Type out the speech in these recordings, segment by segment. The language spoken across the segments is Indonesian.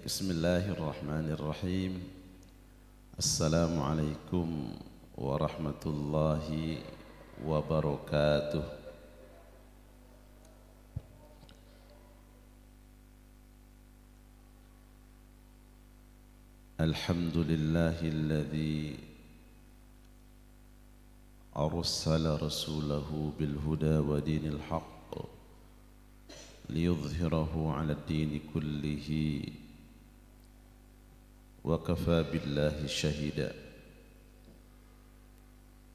Bismillahirrahmanirrahim. Assalamualaikum warahmatullahi wabarakatuh. Alhamdulillahilladzi arsala rasulahu bil huda wa dinil haqq liyudhhirahu 'ala ad-dini kullihi wa kafa billahi shahida.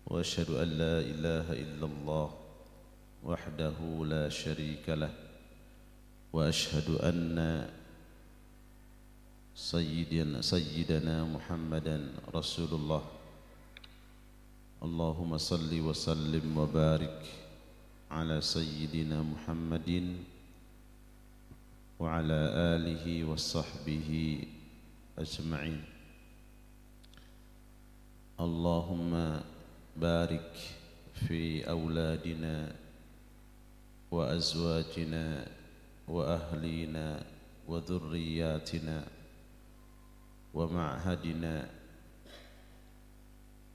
Wa asyhadu an la ilaha illallah wahdahu la syarika lah wa asyhadu anna sayyidana Muhammadan Rasulullah. Allahumma salli wa sallim wa barik ala sayyidina Muhammadin wa ala alihi wa sahbihi ajma'in. Allahumma barik fi awladina wa azwajina wa ahlina wa dhurriyyatina wa ma'hadina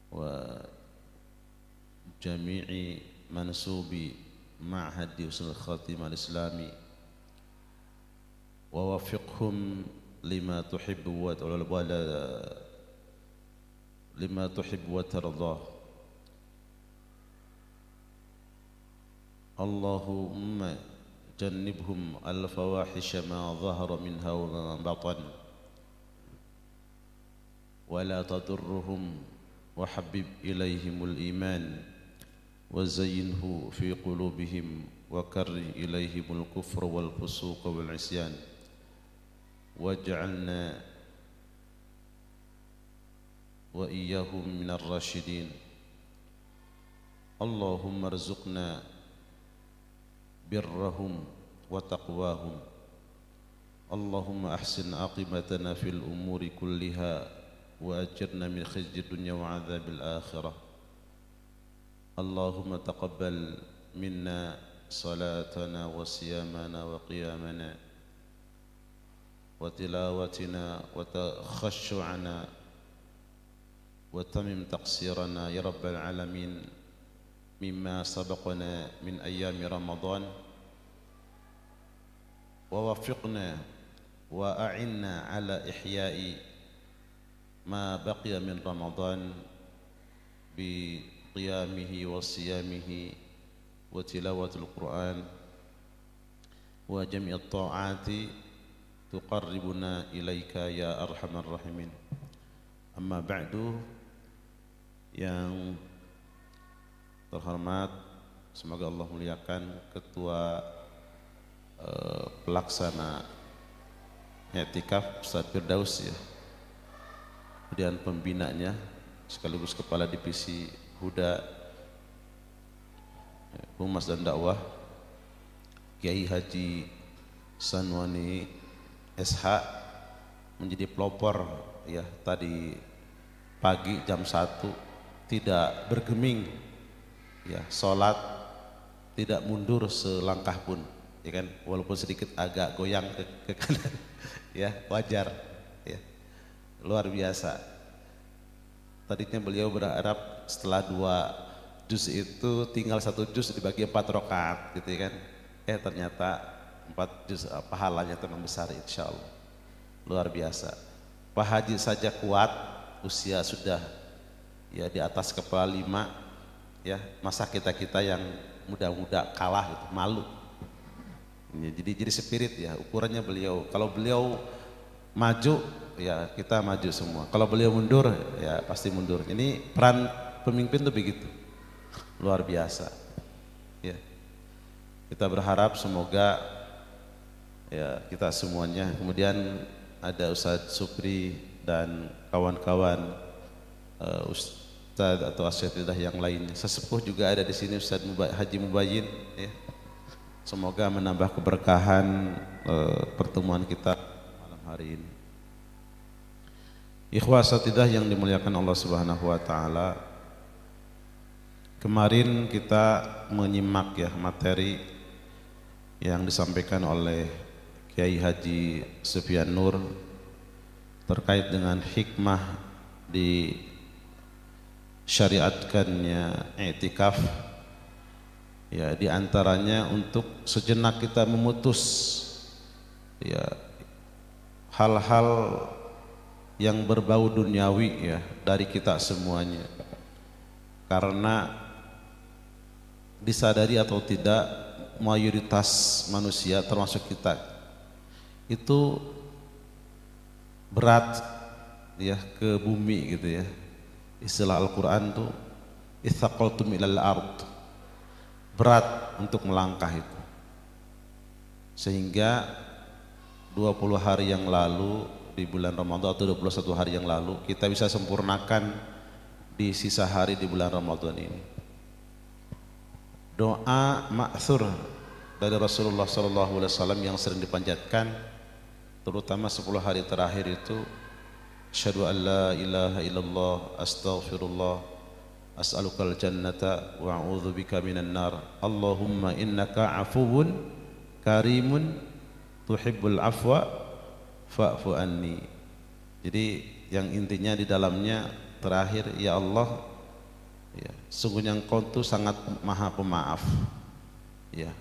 wa jami'i mansubi ma'hadi usul khatim al-islami wa wafiqhum lima tuhibbu wa tardah. Allahumma jannibhum al-fawahisha ma zahara minha wa ma batan wa la tadurruhum wa habib ilayhimul iman wa zayyinhu fi qulubihim wa karrih ilayhimul kufra wal fusuqa wal isyan waj'alna wa iyyahum minar rasyidin. Allahumma arzuqna birrahum wa taqwahum. Allahumma ahsin aqibatana fil umuri kulliha wa ajirna min khizyi dunya wa adzabil akhirah. Allahumma taqabbal minna salatana wa siyamana wa qiyamana wa tilawatina wa takhashu'ana wa tamim taqsirana ya rabbal alamin mimma sabaqana min ayyami Ramadan wa wafiqna wa a'inna ala ihya'i ma baqiya min Ramadan bi qiyamihi wa siyamihi wa tilawatul Quran wa jami'at ta'ati tuqarribuna ilaika ya arhamar rahimin. Amma ba'du. Yang terhormat, semoga Allah muliakan Ketua Pelaksana I'tikaf Ustaz Firdaus ya, kemudian pembinanya sekaligus Kepala Divisi Huda Humas dan Dakwah Kiai Haji Sanwani SH menjadi pelopor ya, tadi pagi jam 1 tidak bergeming ya, sholat tidak mundur selangkah pun ya kan, walaupun sedikit agak goyang ke kanan ya, wajar ya, luar biasa. Tadinya beliau berharap setelah 2 juz itu tinggal 1 juz dibagi 4 rakaat gitu ya kan, ternyata 4 juz pahalanya memang besar insyaallah, luar biasa. Pak Haji saja kuat, usia sudah ya di atas kepala 5 ya, masa kita yang muda-muda kalah gitu, malu ya, jadi spirit ya, ukurannya beliau. Kalau beliau maju ya kita maju semua, kalau beliau mundur ya pasti mundur. Ini peran pemimpin tuh begitu, luar biasa ya. Kita berharap semoga ya kita semuanya, kemudian ada Ustadz Supri dan kawan-kawan Ustadz atau asatidzah yang lainnya, sesepuh juga ada di sini, Ustadz Haji Mubayyin ya. Semoga menambah keberkahan pertemuan kita malam hari ini. Ikhwah asatidzah yang dimuliakan Allah Subhanahu wa taala, kemarin kita menyimak ya materi yang disampaikan oleh Kiai Haji Sufyan Nur terkait dengan hikmah di syariatkannya i'tikaf, ya di antaranya untuk sejenak kita memutus ya hal-hal yang berbau duniawi ya dari kita semuanya, karena disadari atau tidak mayoritas manusia termasuk kita itu berat ya ke bumi gitu ya. Istilah Al-Quran tuh itsaqaltum ilal ard, berat untuk melangkah itu. Sehingga 20 hari yang lalu di bulan Ramadan atau 21 hari yang lalu kita bisa sempurnakan di sisa hari di bulan Ramadan ini. Doa ma'thur dari Rasulullah SAW yang sering dipanjatkan terutama 10 hari terakhir itu, asyhadu an la ilaha illallah astaghfirullah as'alukal jannata wa a'udzubika minan nar Allahumma innaka afuwun karimun tuhibbul afwa fa'fu anni. Jadi yang intinya di dalamnya terakhir, ya Allah ya, sungguhnya Engkau itu sangat maha pemaaf ya,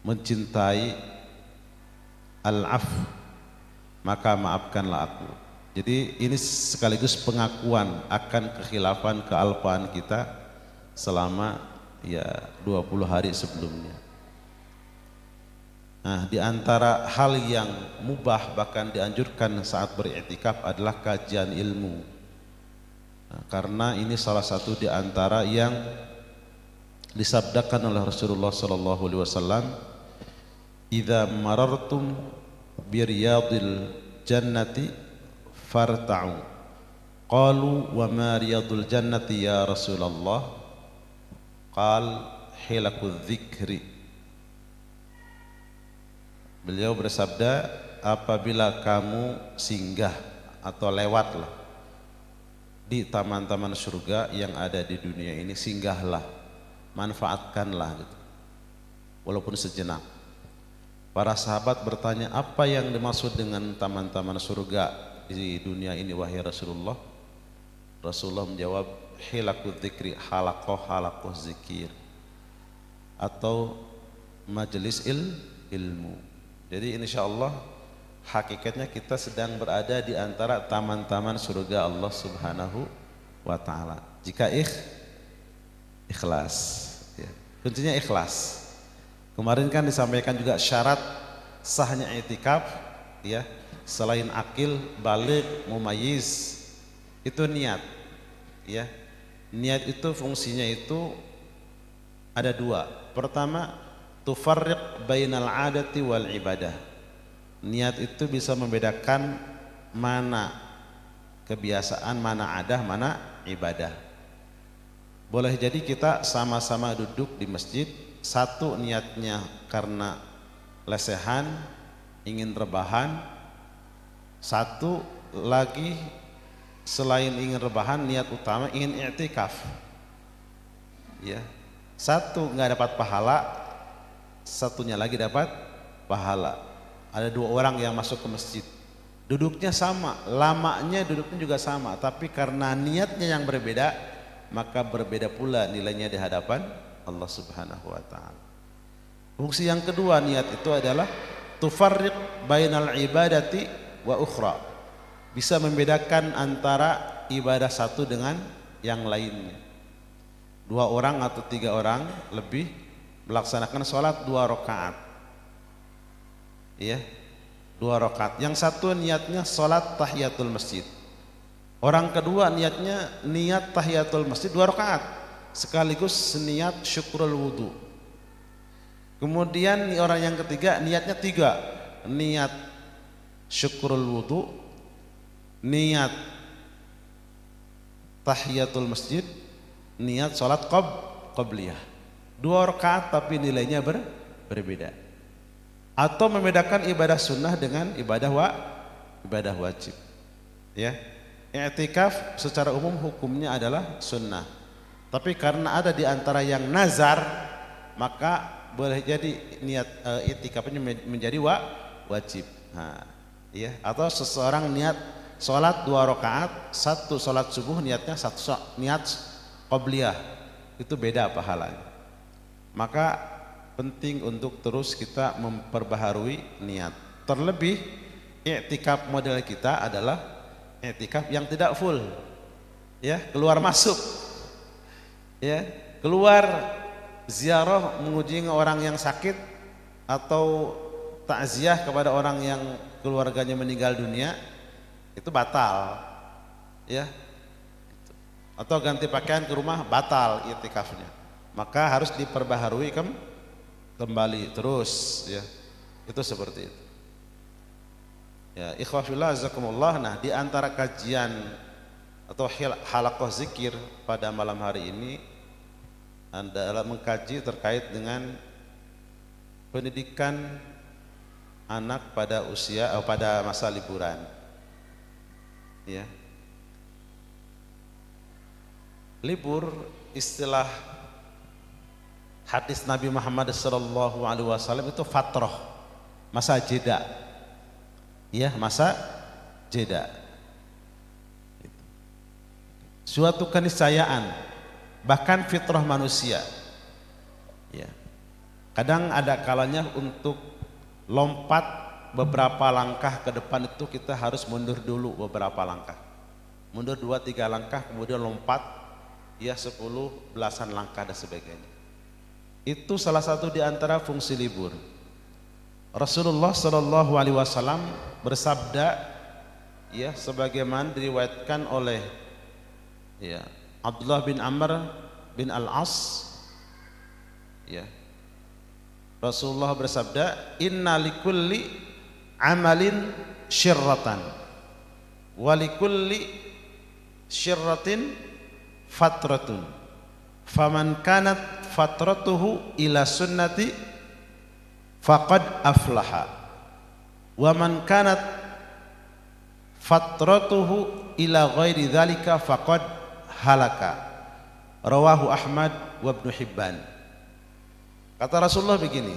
mencintai al-af, maka maafkanlah aku. Jadi ini sekaligus pengakuan akan kekhilafan kealpaan kita selama ya 20 hari sebelumnya. Nah, di antara hal yang mubah bahkan dianjurkan saat beriktikaf adalah kajian ilmu. Nah, karena ini salah satu di antara yang disabdakan oleh Rasulullah SAW, "Idza marartum bi riyadil jannati farta'u." Qalu wa ma riyadul jannati ya Rasulullah? Qal hilakudz dzikri. Beliau bersabda, apabila kamu singgah atau lewatlah di taman-taman surga yang ada di dunia ini, singgahlah, manfaatkanlah gitu, walaupun sejenak. Para sahabat bertanya, apa yang dimaksud dengan taman-taman surga di dunia ini wahai Rasulullah? Rasulullah menjawab, hilakudz dzikri, halaqah zikir, atau majelis ilmu. Jadi insyaallah hakikatnya kita sedang berada di antara taman-taman surga Allah Subhanahu wa taala. Jika ikhlas ya. Kuncinya ikhlas. Kemarin kan disampaikan juga syarat sahnya i'tikaf ya, selain akil, baligh, mumayyiz, itu niat ya. Niat itu fungsinya itu ada dua. Pertama, tufarriq bainal adati wal ibadah. Niat itu bisa membedakan mana kebiasaan, mana adah, mana ibadah. Boleh jadi kita sama-sama duduk di masjid, satu niatnya karena lesehan, ingin rebahan, satu lagi selain ingin rebahan, niat utama ingin i'tikaf ya. Satu nggak dapat pahala, satunya lagi dapat pahala. Ada dua orang yang masuk ke masjid, duduknya sama, lamanya duduknya juga sama, tapi karena niatnya yang berbeda, maka berbeda pula nilainya di hadapan Allah Subhanahu wa taala. Fungsi yang kedua niat itu adalah tufarriq bainal ibadati wa ukhra, bisa membedakan antara ibadah satu dengan yang lainnya. Dua orang atau tiga orang lebih melaksanakan sholat 2 rakaat ya, 2 rakaat. Yang satu niatnya sholat tahiyatul masjid, orang kedua niatnya niat tahiyatul masjid 2 rakaat sekaligus niat syukrul wudu. Kemudian orang yang ketiga niatnya 3, niat syukrul wudu, niat tahiyatul masjid, niat sholat qabliyah. 2 rakaat tapi nilainya berbeda. Atau membedakan ibadah sunnah dengan ibadah wajib ya. I'tikaf secara umum hukumnya adalah sunnah, tapi karena ada di antara yang nazar, maka boleh jadi niat i'tikafnya menjadi wajib. Nah, ya. Atau seseorang niat sholat 2 rakaat, satu sholat subuh niatnya niat qobliyah, itu beda pahalanya. Maka penting untuk terus kita memperbaharui niat. Terlebih i'tikaf model kita adalah i'tikaf yang tidak full, ya, keluar masuk, ya, keluar ziarah mengunjungi orang yang sakit atau takziah kepada orang yang keluarganya meninggal dunia, itu batal, ya, atau ganti pakaian ke rumah, batal i'tikafnya. Maka harus diperbaharui kembali terus, ya, itu seperti itu. Ya, ikhwah fillah azakumullah. Nah, di antara kajian atau halaqah zikir pada malam hari ini adalah mengkaji terkait dengan pendidikan anak pada usia pada masa liburan, ya. Libur, istilah hadis Nabi Muhammad SAW itu fatrah, masa jeda, ya, masa jeda, suatu keniscayaan, bahkan fitrah manusia, ya. Kadang ada kalanya untuk lompat beberapa langkah ke depan itu kita harus mundur dulu beberapa langkah, mundur 2-3 langkah, kemudian lompat, ya, 10 belasan langkah dan sebagainya. Itu salah satu di antara fungsi libur. Rasulullah SAW bersabda, ya, sebagaimana diriwayatkan oleh, ya, Abdullah bin Amr bin Al-As, ya, Rasulullah bersabda, inna likulli amalin syirratan wa likulli syirratin fatratun, faman kanat fatratuhu ila sunnati faqad aflaha, wa man kanat fatratuhu ila ghairi dzalika faqad halaka. Rawahu Ahmad wa Ibnu Hibban. Kata Rasulullah begini,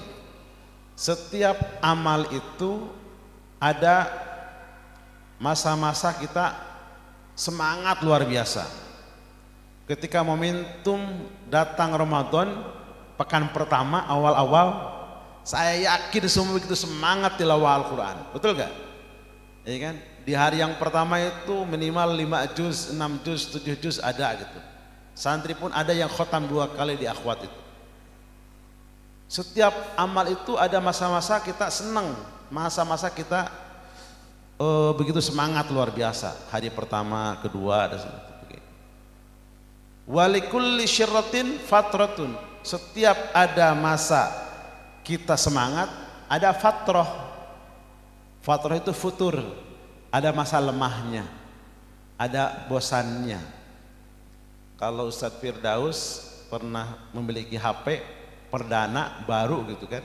setiap amal itu ada masa-masa kita semangat luar biasa. Ketika momentum datang Ramadan, pekan pertama awal-awal, saya yakin semua begitu semangat tilawah Al-Quran, betul gak? Ya kan? Di hari yang pertama itu minimal 5 juz, 6 juz, 7 juz ada gitu. Santri pun ada yang khotam 2 kali di akhwat itu. Setiap amal itu ada masa-masa kita senang, masa-masa kita begitu semangat luar biasa. Hari pertama, kedua, dan sebagainya. Walikulli syirratin fatratun. Setiap ada masa kita semangat, ada fatrah. Fatrah itu futur, ada masa lemahnya, ada bosannya. Kalau Ustadz Firdaus pernah memiliki HP perdana baru gitu kan,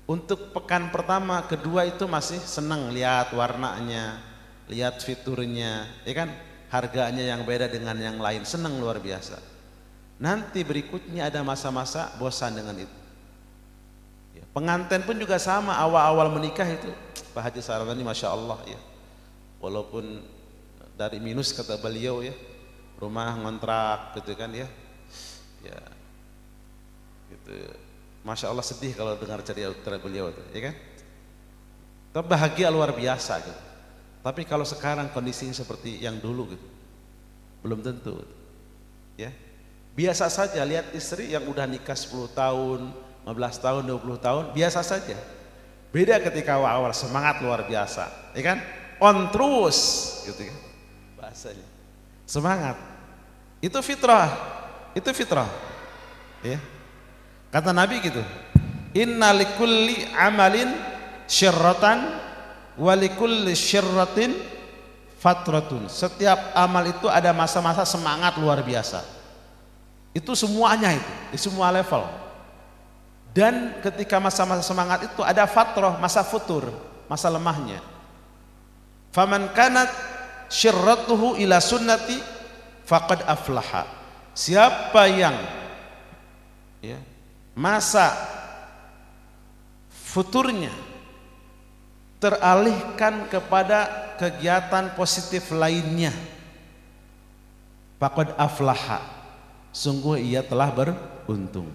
untuk pekan pertama kedua itu masih senang lihat warnanya, lihat fiturnya, ya kan, harganya yang beda dengan yang lain, senang luar biasa. Nanti berikutnya ada masa-masa bosan dengan itu, ya, pengantin pun juga sama, awal-awal menikah itu Pak Haji Sarwani Masya Allah, ya, walaupun dari minus kata beliau, ya, rumah ngontrak gitu kan, ya, ya gitu. Masya Allah, sedih kalau dengar cerita beliau itu, ya kan? Tapi bahagia luar biasa gitu. Tapi kalau sekarang kondisinya seperti yang dulu gitu, belum tentu, ya. Biasa saja lihat istri yang udah nikah 10 tahun, 15 tahun, 20 tahun, biasa saja. Beda ketika awal-awal semangat luar biasa, ya kan? On terus gitu kan bahasanya. Semangat. Itu fitrah. Itu fitrah. Ya. Kata Nabi gitu, inna likulli amalin syirratan wa likulli syirratin fatratun. Setiap amal itu ada masa-masa semangat luar biasa. Itu semuanya itu, di semua level. Dan ketika masa-masa semangat itu ada fatrah, masa futur, masa lemahnya. Faman kanat syirratuhu ila sunnati faqad aflaha. Siapa yang, ya, masa futurnya teralihkan kepada kegiatan positif lainnya. Faqad aflaha, sungguh ia telah beruntung.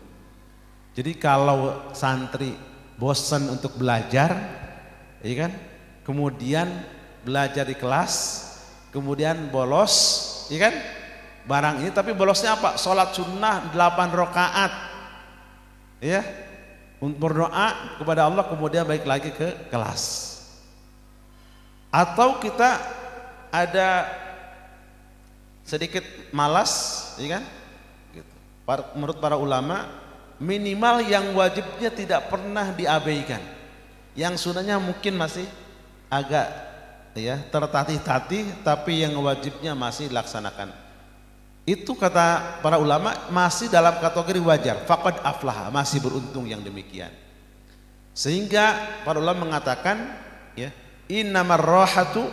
Jadi kalau santri bosan untuk belajar, ya kan, kemudian belajar di kelas, kemudian bolos, ya kan, barang ini, tapi bolosnya apa? Sholat sunnah 8 rakaat, ya, berdoa kepada Allah, kemudian balik lagi ke kelas. Atau kita ada sedikit malas, ya kan? Gitu. Menurut para ulama, minimal yang wajibnya tidak pernah diabaikan, yang sunnahnya mungkin masih agak, ya, tertatih-tatih, tapi yang wajibnya masih dilaksanakan. Itu kata para ulama masih dalam kategori wajar. Faqad aflaha, masih beruntung yang demikian. Sehingga para ulama mengatakan, ya, innamar rahatu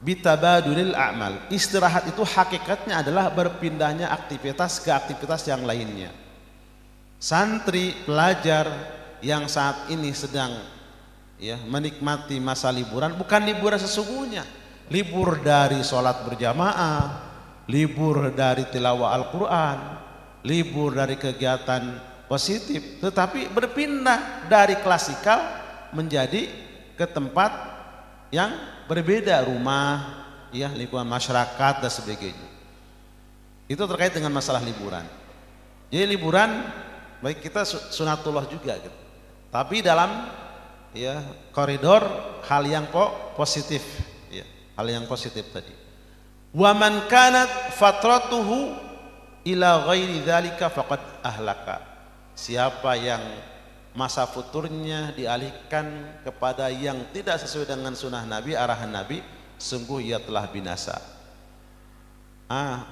bitabadulil a'mal. Istirahat itu hakikatnya adalah berpindahnya aktivitas ke aktivitas yang lainnya. Santri pelajar yang saat ini sedang, ya, menikmati masa liburan, bukan liburan sesungguhnya, libur dari sholat berjamaah, libur dari tilawah Al-Quran, libur dari kegiatan positif, tetapi berpindah dari klasikal menjadi ke tempat yang berbeda, rumah, ya, lingkungan masyarakat dan sebagainya. Itu terkait dengan masalah liburan. Jadi liburan baik kita sunatullah juga gitu, tapi dalam, ya, koridor hal yang positif, ya, hal yang positif tadi. Wa man kanat fatratuhu ila ghairi dzalika faqad ahlaka. Siapa yang masa futurnya dialihkan kepada yang tidak sesuai dengan sunnah Nabi, arahan Nabi, sungguh ia telah binasa.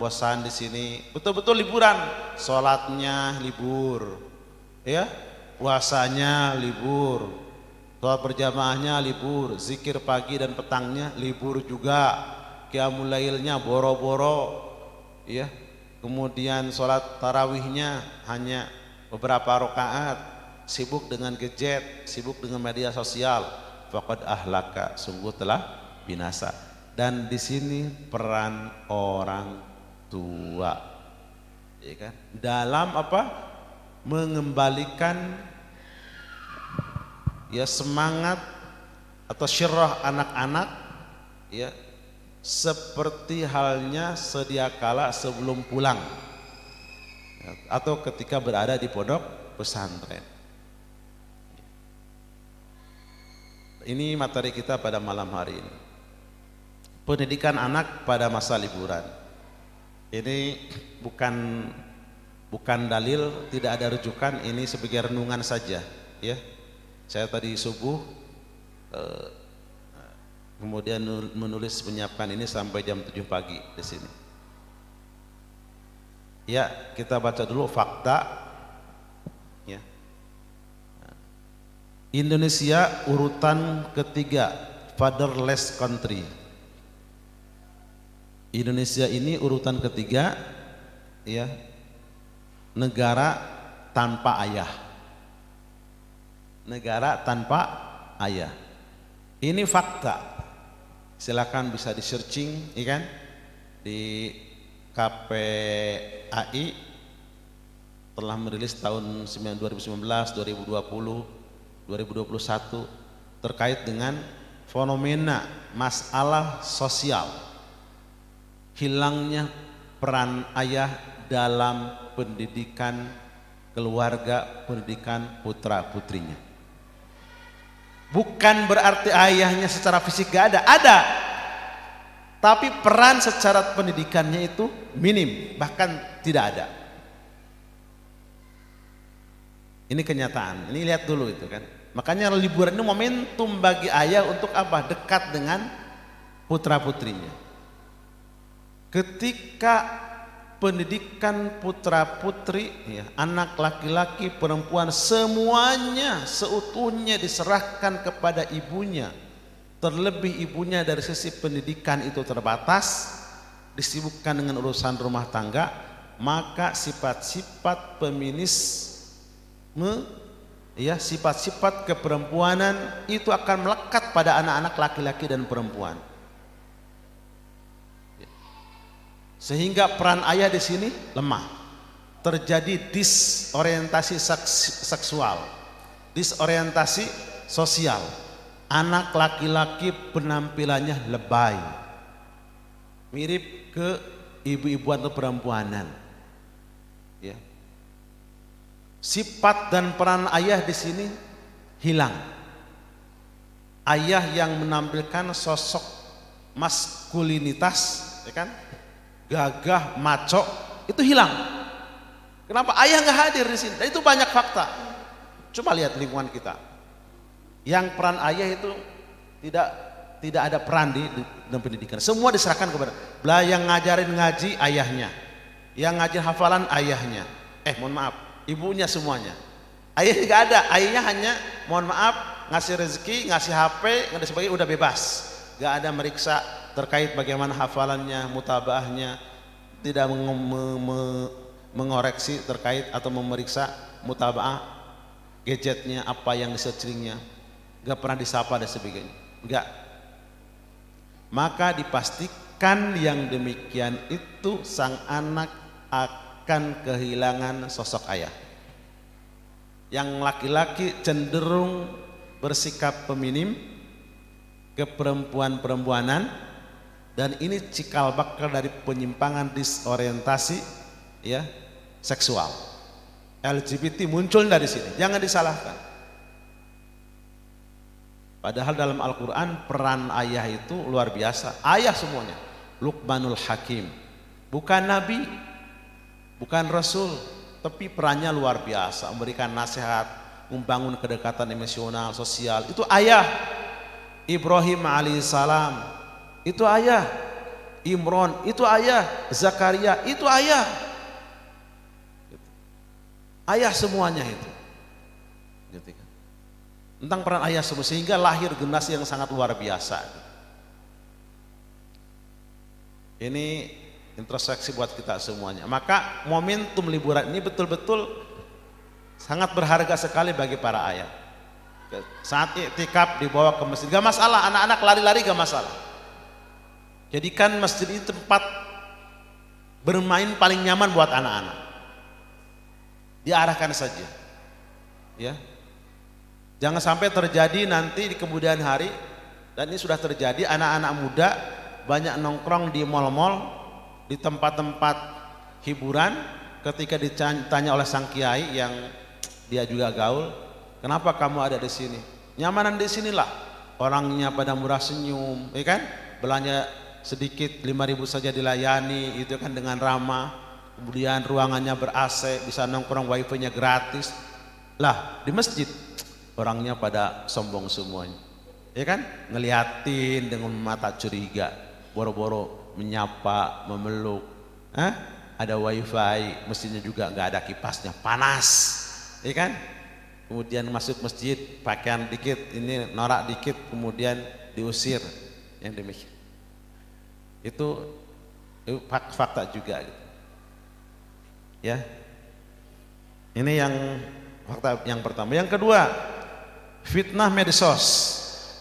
Bosan di sini, betul-betul liburan, sholatnya libur, ya, puasanya libur, sholat berjamaahnya libur, zikir pagi dan petangnya libur juga, qiyamul lailnya boro-boro, ya, kemudian sholat tarawihnya hanya beberapa rakaat, sibuk dengan gadget, sibuk dengan media sosial. Faqad ahlaka, sungguh telah binasa. Dan di sini peran orang tua, ya kan, dalam apa? Mengembalikan, ya, semangat atau syirah anak-anak, ya, seperti halnya sedia kala sebelum pulang, ya, atau ketika berada di pondok pesantren. Ini materi kita pada malam hari ini. Pendidikan anak pada masa liburan. Ini bukan dalil, tidak ada rujukan, ini sebagai renungan saja, ya. Saya tadi subuh kemudian menulis menyiapkan ini sampai jam 7 pagi di sini. Ya, kita baca dulu fakta, ya. Indonesia urutan ketiga fatherless country. Indonesia ini urutan ketiga, ya, negara tanpa ayah. Negara tanpa ayah. Ini fakta. Silakan bisa di searching, ya kan? Di KPAI telah merilis tahun 2019, 2020, 2021 terkait dengan fenomena masalah sosial, hilangnya peran ayah dalam pendidikan keluarga, pendidikan putra putrinya. Bukan berarti ayahnya secara fisik gak ada, tapi peran secara pendidikannya itu minim, bahkan tidak ada. Ini kenyataan, ini lihat dulu itu kan. Makanya liburan ini momentum bagi ayah untuk apa? Dekat dengan putra putrinya. Ketika pendidikan putra putri, ya, anak laki-laki, perempuan, semuanya seutuhnya diserahkan kepada ibunya, terlebih ibunya dari sisi pendidikan itu terbatas, disibukkan dengan urusan rumah tangga, maka sifat-sifat feminisme, ya, sifat-sifat keperempuanan itu akan melekat pada anak-anak laki-laki dan perempuan. Sehingga peran ayah di sini lemah. Terjadi disorientasi seksual, disorientasi sosial. Anak laki-laki penampilannya lebay, mirip ke ibu-ibuan atau perempuanan. Ya. Sifat dan peran ayah di sini hilang. Ayah yang menampilkan sosok maskulinitas, ya kan, gagah, maco, itu hilang. Kenapa? Ayah nggak hadir di sini. Dan itu banyak fakta. Coba lihat lingkungan kita. Yang peran ayah itu tidak ada peran di dalam pendidikan. Semua diserahkan kepada yang ngajarin ngaji ayahnya, yang ngajar hafalan ayahnya. Mohon maaf, ibunya semuanya. Ayahnya nggak ada. Ayahnya hanya mohon maaf ngasih rezeki, ngasih HP, nggak ada sebagainya, udah bebas. Nggak ada meriksa terkait bagaimana hafalannya, mutabaahnya, tidak mengoreksi terkait atau memeriksa mutabaah gadgetnya, apa yang disearchingnya. Gak pernah disapa dan sebagainya, enggak. Maka dipastikan yang demikian itu sang anak akan kehilangan sosok ayah. Yang laki-laki cenderung bersikap feminim, keperempuan-perempuanan, dan ini cikal bakal dari penyimpangan disorientasi, ya, seksual. LGBT muncul dari sini, jangan disalahkan. Padahal dalam Al-Quran peran ayah itu luar biasa. Ayah semuanya. Luqmanul Hakim. Bukan nabi, bukan rasul, tapi perannya luar biasa. Memberikan nasihat, membangun kedekatan emosional, sosial. Itu ayah. Ibrahim alaihissalam, itu ayah. Imran, itu ayah. Zakaria, itu ayah. Ayah semuanya itu. Tentang peran ayah semua, sehingga lahir generasi yang sangat luar biasa. Ini introspeksi buat kita semuanya. Maka momentum liburan ini betul-betul sangat berharga sekali bagi para ayah. Saat iktikaf dibawa ke masjid, gak masalah, anak-anak lari-lari gak masalah. Jadikan masjid itu tempat bermain paling nyaman buat anak-anak. Diarahkan saja, ya. Jangan sampai terjadi nanti di kemudian hari, dan ini sudah terjadi, anak-anak muda banyak nongkrong di mal-mal, di tempat-tempat hiburan. Ketika ditanya oleh sang kiai yang dia juga gaul, kenapa kamu ada di sini? Nyamanan di sinilah, orangnya pada murah senyum, ya kan? Belanja sedikit 5.000 saja dilayani, itu kan dengan ramah. Kemudian ruangannya ber-AC, bisa nongkrong, wifi-nya gratis. Lah di masjid orangnya pada sombong semuanya, ya kan? Ngeliatin dengan mata curiga, boro-boro menyapa, memeluk. Ada wifi, mestinya juga nggak ada kipasnya, panas, ya kan? Kemudian masuk masjid, pakaian dikit, ini norak dikit, kemudian diusir, yang demikian. Itu fakta juga, gitu. Ya, ini yang fakta yang pertama. Yang kedua, fitnah medsos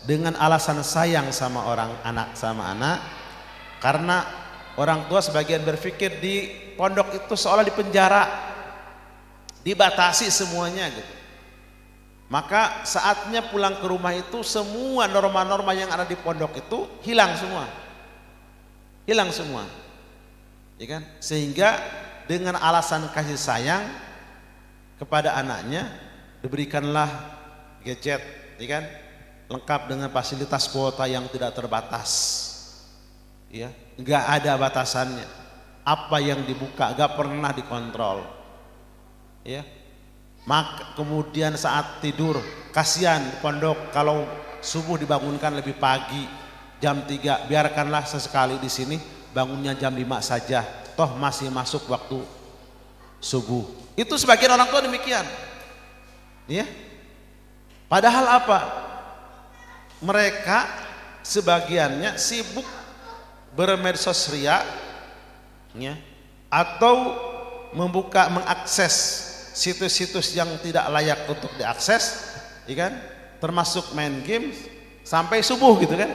dengan alasan sayang sama anak karena orang tua sebagian berpikir di pondok itu seolah di penjara, dibatasi semuanya gitu. Maka saatnya pulang ke rumah itu semua norma-norma yang ada di pondok itu hilang semua, ya kan? Sehingga dengan alasan kasih sayang kepada anaknya diberikanlah gadget, ya kan, lengkap dengan fasilitas kuota yang tidak terbatas, ya, nggak ada batasannya. Apa yang dibuka nggak pernah dikontrol, ya. Kemudian saat tidur, kasihan pondok kalau subuh dibangunkan lebih pagi jam 3, biarkanlah sesekali di sini bangunnya jam 5 saja, toh masih masuk waktu subuh. Itu sebagian orang tua demikian, ya. Padahal apa? Mereka sebagiannya sibuk bermedsos ria, ya, atau mengakses situs-situs yang tidak layak untuk diakses, ya kan? Termasuk main game sampai subuh gitu kan.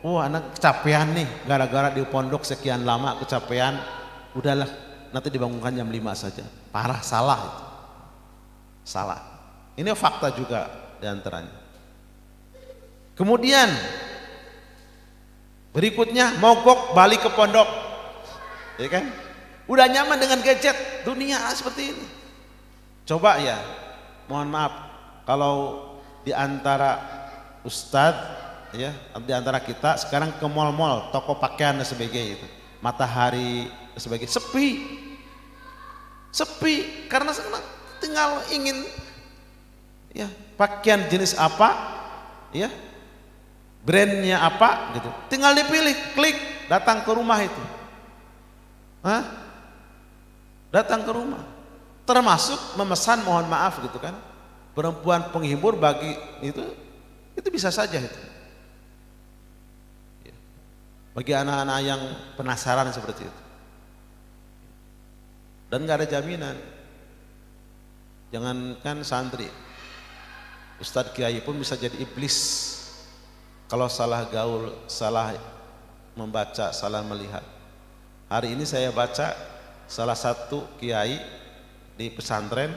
Anak kecapean nih gara-gara di pondok sekian lama kecapean, udahlah nanti dibangunkan jam 5 saja. Parah, salah itu. Salah. Ini fakta juga diantaranya. Kemudian berikutnya mogok balik ke pondok, ya kan? Udah nyaman dengan gadget dunia seperti ini. Coba ya, mohon maaf kalau di antara ustadz ya, di antara kita sekarang ke mall-mall, toko pakaian dan sebagainya itu, Matahari dan sebagainya, sepi karena sekarang tinggal ingin ya pakaian jenis apa, ya brandnya apa gitu, tinggal dipilih, klik, datang ke rumah itu. Datang ke rumah, termasuk memesan, mohon maaf gitu kan, perempuan penghibur bagi itu bisa saja itu. Bagi anak-anak yang penasaran seperti itu, dan nggak ada jaminan. Jangankan santri, ustadz kiai pun bisa jadi iblis kalau salah gaul, salah membaca, salah melihat. Hari ini saya baca salah satu kiai di pesantren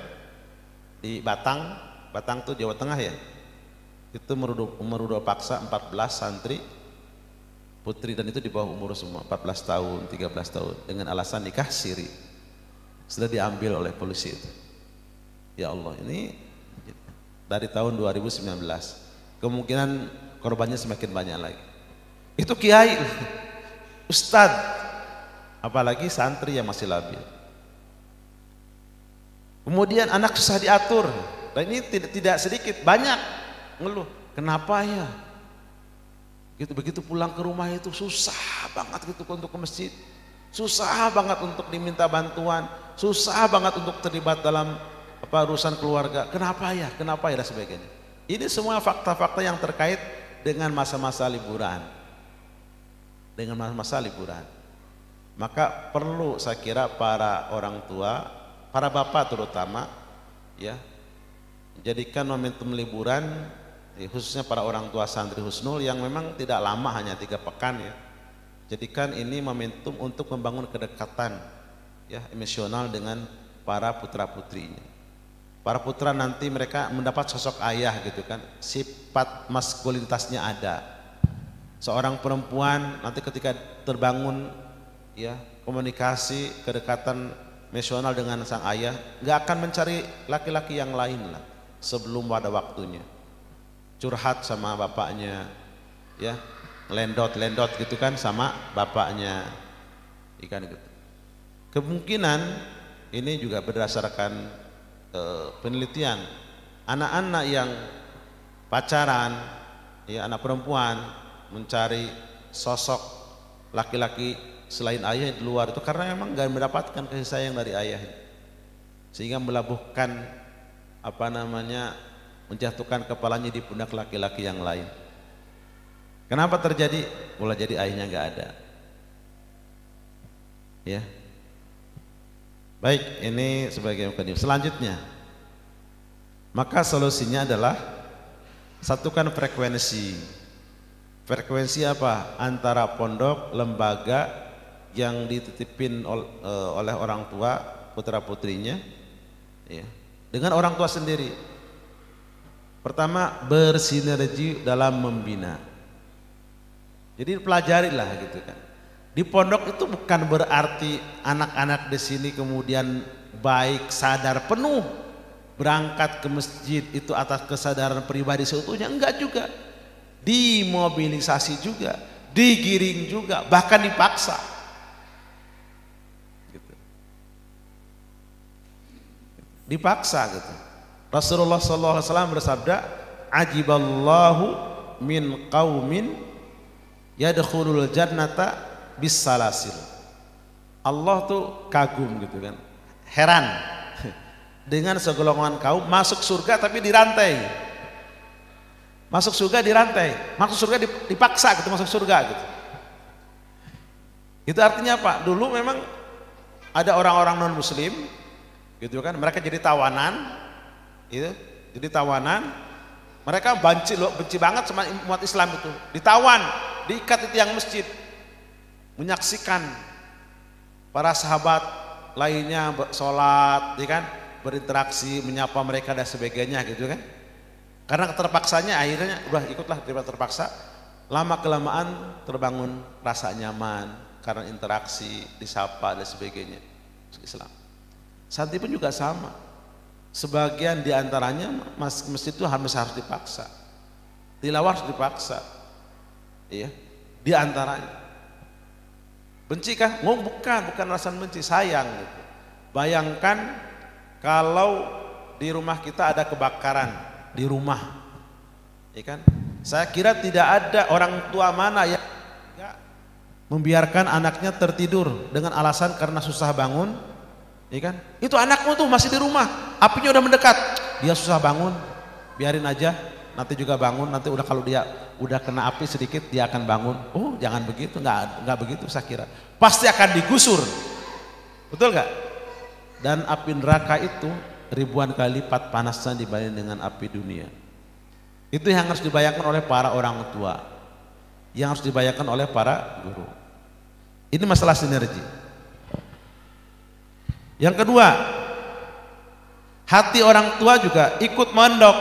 di Batang itu Jawa Tengah ya, itu merudo paksa 14 santri putri, dan itu di bawah umur semua, 14 tahun, 13 tahun, dengan alasan nikah siri, sudah diambil oleh polisi itu. Ya Allah, ini dari tahun 2019, kemungkinan korbannya semakin banyak lagi. Itu kiai, ustadz, apalagi santri yang masih labil. Kemudian anak susah diatur, dan ini tidak sedikit, banyak ngeluh, kenapa ya? Begitu pulang ke rumah itu susah banget gitu untuk ke masjid, susah banget untuk diminta bantuan, susah banget untuk terlibat dalam urusan keluarga. Kenapa ya dan sebagainya. Ini semua fakta-fakta yang terkait dengan masa-masa liburan, maka perlu saya kira para orang tua, para bapak terutama ya, jadikan momentum liburan, khususnya para orang tua santri Husnul yang memang tidak lama, hanya 3 pekan ya, jadikan ini momentum untuk membangun kedekatan ya emosional dengan para putra putrinya. Para putra nanti mereka mendapat sosok ayah gitu kan, sifat maskulinitasnya ada. Seorang perempuan nanti ketika terbangun ya komunikasi kedekatan emosional dengan sang ayah, nggak akan mencari laki-laki yang lain lah sebelum pada waktunya. Curhat sama bapaknya ya, lendot gitu kan sama bapaknya, ikan gitu. Kemungkinan ini juga berdasarkan penelitian, anak-anak yang pacaran ya, anak perempuan mencari sosok laki-laki selain ayah di luar itu karena memang nggak mendapatkan kasih sayang dari ayah, sehingga melabuhkan menjatuhkan kepalanya di pundak laki-laki yang lain. Kenapa terjadi? Mulai jadi ayahnya nggak ada. Ya. Baik, ini sebagai mukadimah. Selanjutnya, maka solusinya adalah satukan frekuensi. Frekuensi apa? Antara pondok, lembaga yang dititipin oleh orang tua putra putrinya, ya, dengan orang tua sendiri. Pertama, bersinergi dalam membina. Jadi pelajarilah gitu kan. Di pondok itu bukan berarti anak-anak di sini kemudian baik, sadar penuh berangkat ke masjid itu atas kesadaran pribadi seutuhnya, enggak juga. Dimobilisasi juga, digiring juga, bahkan dipaksa. Gitu. Dipaksa gitu. Rasulullah SAW bersabda, ajiballahu min qaumin yadkhulul jannata bisalasil. Allah tuh kagum gitu kan, heran dengan segolongan kaum masuk surga tapi dirantai. Masuk surga dirantai, masuk surga dipaksa gitu, masuk surga gitu. Itu artinya apa? Dulu memang ada orang-orang non muslim gitu kan, mereka jadi tawanan, gitu, jadi tawanan, mereka benci banget sama umat Islam itu, ditawan, diikat di tiang masjid, menyaksikan para sahabat lainnya sholat, ya kan, berinteraksi, menyapa mereka dan sebagainya, gitu kan. Karena terpaksanya akhirnya udah ikutlah, terpaksa. Lama kelamaan terbangun rasa nyaman karena interaksi, disapa dan sebagainya. Islam. Santri pun juga sama. Sebagian diantaranya masjid itu harus dipaksa. Tilawah harus dipaksa. Iya. Diantaranya. Benci kah? Oh, bukan rasa benci, sayang gitu. Bayangkan kalau di rumah kita ada kebakaran di rumah. Ya kan? Saya kira tidak ada orang tua mana yang membiarkan anaknya tertidur dengan alasan karena susah bangun, ya kan? Itu anakmu tuh masih di rumah, apinya udah mendekat, dia susah bangun, biarin aja, nanti juga bangun, nanti udah kalau dia udah kena api sedikit dia akan bangun. Oh, jangan begitu, nggak begitu saya kira. Pasti akan digusur, betul nggak? Dan api neraka itu ribuan kali lipat panasnya dibanding dengan api dunia. Itu yang harus dibayangkan oleh para orang tua, yang harus dibayangkan oleh para guru. Ini masalah sinergi. Yang kedua, hati orang tua juga ikut mondok.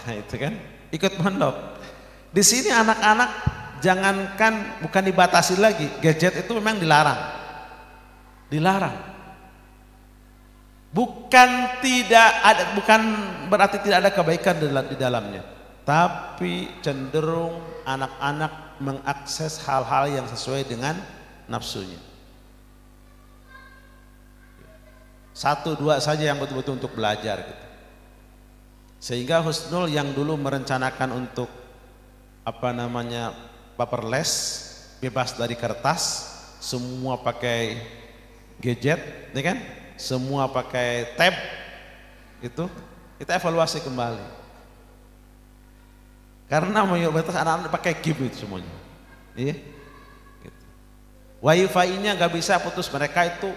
Nah, itu kan, ikut mondok. Di sini anak-anak jangankan bukan dibatasi lagi, gadget itu memang dilarang. Dilarang. Bukan berarti tidak ada kebaikan di dalamnya. Tapi cenderung anak-anak mengakses hal-hal yang sesuai dengan nafsunya. 1-2 saja yang betul-betul untuk belajar gitu. Sehingga Husnul yang dulu merencanakan untuk paperless, bebas dari kertas, semua pakai gadget, ya kan? Semua pakai tab, itu kita evaluasi kembali. Karena mayoritas anak-anak pakai game itu semuanya, iya. Gitu. Wifi-nya nggak bisa putus, mereka itu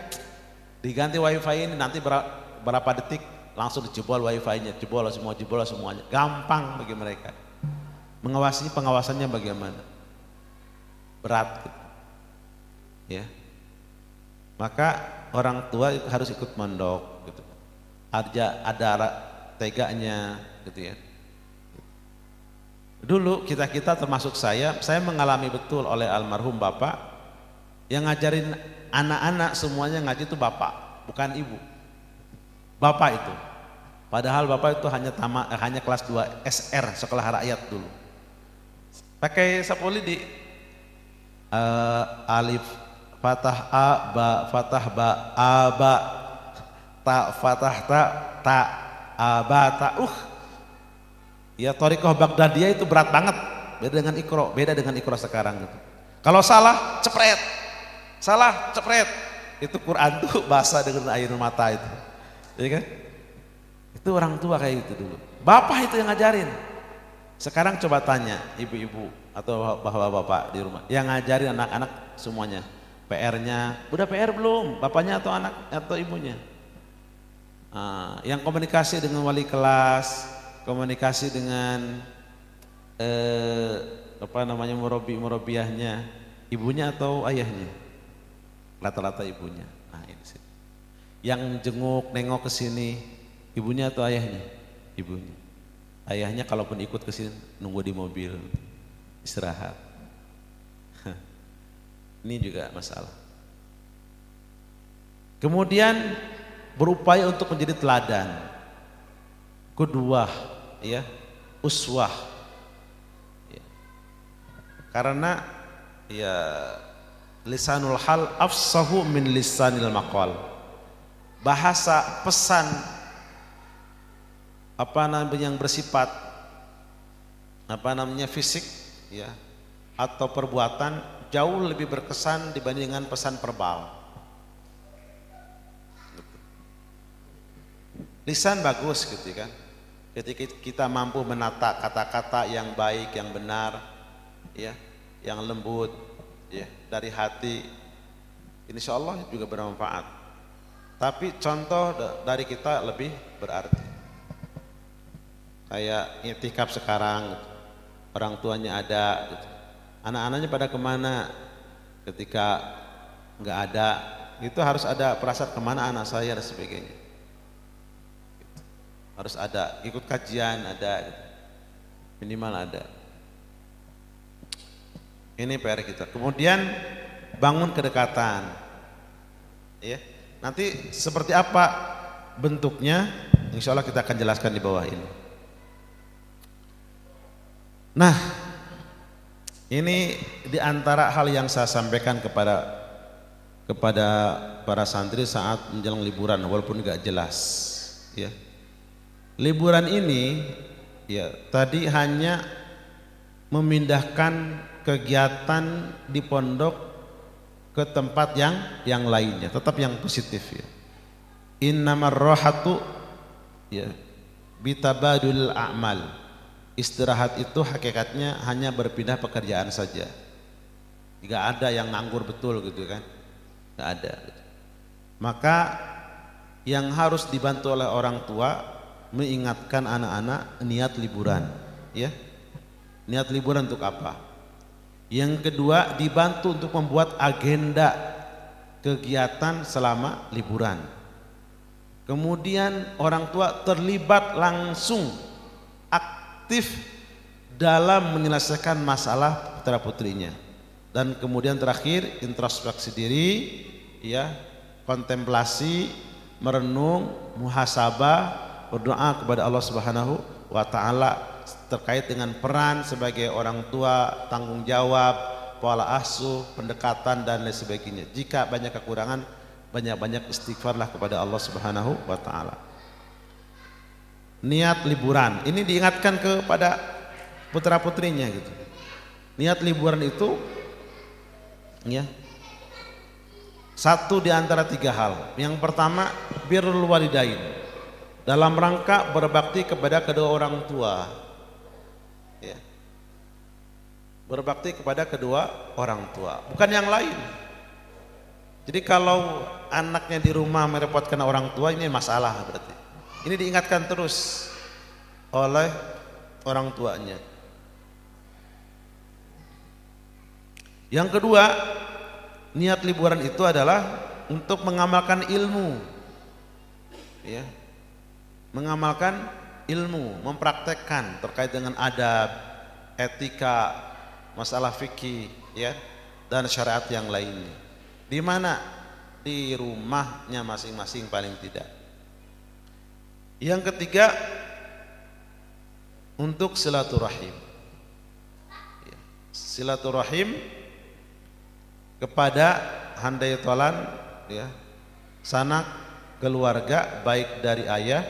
diganti wifi ini nanti berapa detik langsung dijebol wifi-nya, jebol semuanya, gampang bagi mereka. Pengawasannya bagaimana? Berat, gitu. Ya. Maka orang tua harus ikut mondok, gitu. Ada teganya, gitu ya. Dulu kita termasuk saya mengalami betul oleh almarhum bapak yang ngajarin anak-anak semuanya ngaji itu bapak, bukan ibu. Bapak itu. Padahal bapak itu hanya kelas 2 SR, sekolah rakyat dulu. Pakai sapoli di alif fathah a ba fathah ba a ba ta fathah ta a ba ta ya, thariqah Baghdadiyah itu berat banget, beda dengan Iqra sekarang gitu. Kalau salah cepret itu Quran tuh basah dengan air mata itu, ya kan? Itu orang tua kayak gitu dulu. Bapak itu yang ngajarin. Sekarang coba tanya ibu-ibu atau bapak-bapak di rumah yang ngajarin anak-anak semuanya. PR-nya, udah PR belum? Bapaknya atau anak atau ibunya? Yang komunikasi dengan wali kelas, komunikasi dengan murabbiahnya, ibunya atau ayahnya? Rata-rata ibunya. Nah, ini sih. Yang jenguk, nengok ke sini, ibunya atau ayahnya? Ibunya. Ayahnya kalaupun ikut ke sini nunggu di mobil, istirahat. Ini juga masalah. Kemudian berupaya untuk menjadi teladan, qudwah, ya, uswah, ya. Karena ya lisanul hal afsahu min lisanil maqal. Bahasa pesan yang bersifat fisik, ya, atau perbuatan jauh lebih berkesan dibandingkan pesan verbal. Lisan bagus gitu kan. Ketika kita mampu menata kata-kata yang baik, yang benar, ya, yang lembut, ya, dari hati, insya Allah juga bermanfaat. Tapi contoh dari kita lebih berarti. Kayak i'tikaf sekarang, orang tuanya ada, gitu. Anak-anaknya pada kemana? Ketika nggak ada, itu harus ada perasaan kemana anak saya dan sebagainya. Harus ada, ikut kajian ada, gitu. Minimal ada. Ini PR kita. Kemudian bangun kedekatan, ya. Nanti seperti apa bentuknya? Insya Allah kita akan jelaskan di bawah ini. Nah, ini diantara hal yang saya sampaikan kepada para santri saat menjelang liburan, walaupun nggak jelas, ya. Liburan ini, ya, tadi hanya memindahkan kegiatan di pondok ke tempat yang lainnya, tetap yang positif, ya. Innamar rohatu, ya, bitabadul a'mal. Istirahat itu hakikatnya hanya berpindah pekerjaan saja. Tidak ada yang nganggur betul gitu kan, tidak ada. Maka yang harus dibantu oleh orang tua mengingatkan anak-anak niat liburan, ya. Niat liburan untuk apa? Yang kedua, dibantu untuk membuat agenda kegiatan selama liburan. Kemudian orang tua terlibat langsung aktif dalam menyelesaikan masalah putra putrinya. Dan kemudian terakhir introspeksi diri, ya, kontemplasi, merenung, muhasabah, berdoa kepada Allah Subhanahu wa taala terkait dengan peran sebagai orang tua, tanggung jawab, pola asuh, pendekatan dan lain sebagainya. Jika banyak kekurangan, banyak-banyak istighfarlah kepada Allah Subhanahu wa taala. Niat liburan ini diingatkan kepada putra-putrinya gitu. Niat liburan itu, ya, satu di antara tiga hal. Yang pertama, birrul walidain, dalam rangka berbakti kepada kedua orang tua, ya. Berbakti kepada kedua orang tua, bukan yang lain. Jadi kalau anaknya di rumah merepotkan orang tua, ini masalah berarti. Ini diingatkan terus oleh orang tuanya. Yang kedua, niat liburan itu adalah untuk mengamalkan ilmu, ya. Mengamalkan ilmu, mempraktekkan terkait dengan adab, etika, masalah fikih, ya, dan syariat yang lainnya. Di mana? Di rumahnya masing-masing paling tidak. Yang ketiga, untuk silaturahim, ya. Silaturahim kepada handai tolan, ya, sanak keluarga, baik dari ayah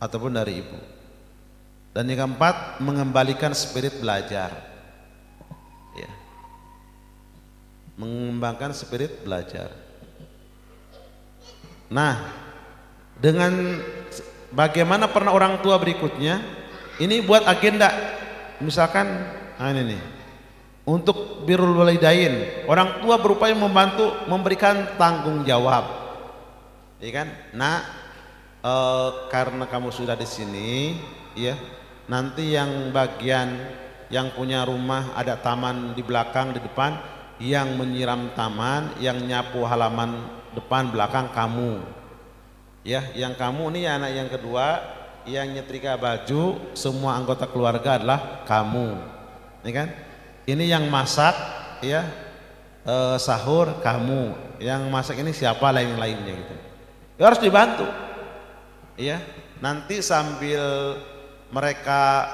ataupun dari ibu. Dan yang keempat, mengembalikan spirit belajar, ya. Mengembangkan spirit belajar. Nah, dengan bagaimana pernah orang tua berikutnya, ini buat agenda. Misalkan, nah ini nih, untuk birrul walidain, orang tua berupaya membantu memberikan tanggung jawab, ya kan? Nah, karena kamu sudah di sini, ya, nanti yang bagian yang punya rumah ada taman di belakang, di depan, yang menyiram taman, yang nyapu halaman depan belakang kamu, ya. Yang kamu nih anak yang kedua, yang nyetrika baju, semua anggota keluarga adalah kamu, ya kan? Ini yang masak, ya, sahur kamu, yang masak ini siapa, lain-lainnya gitu. Ya, harus dibantu, ya. Nanti sambil mereka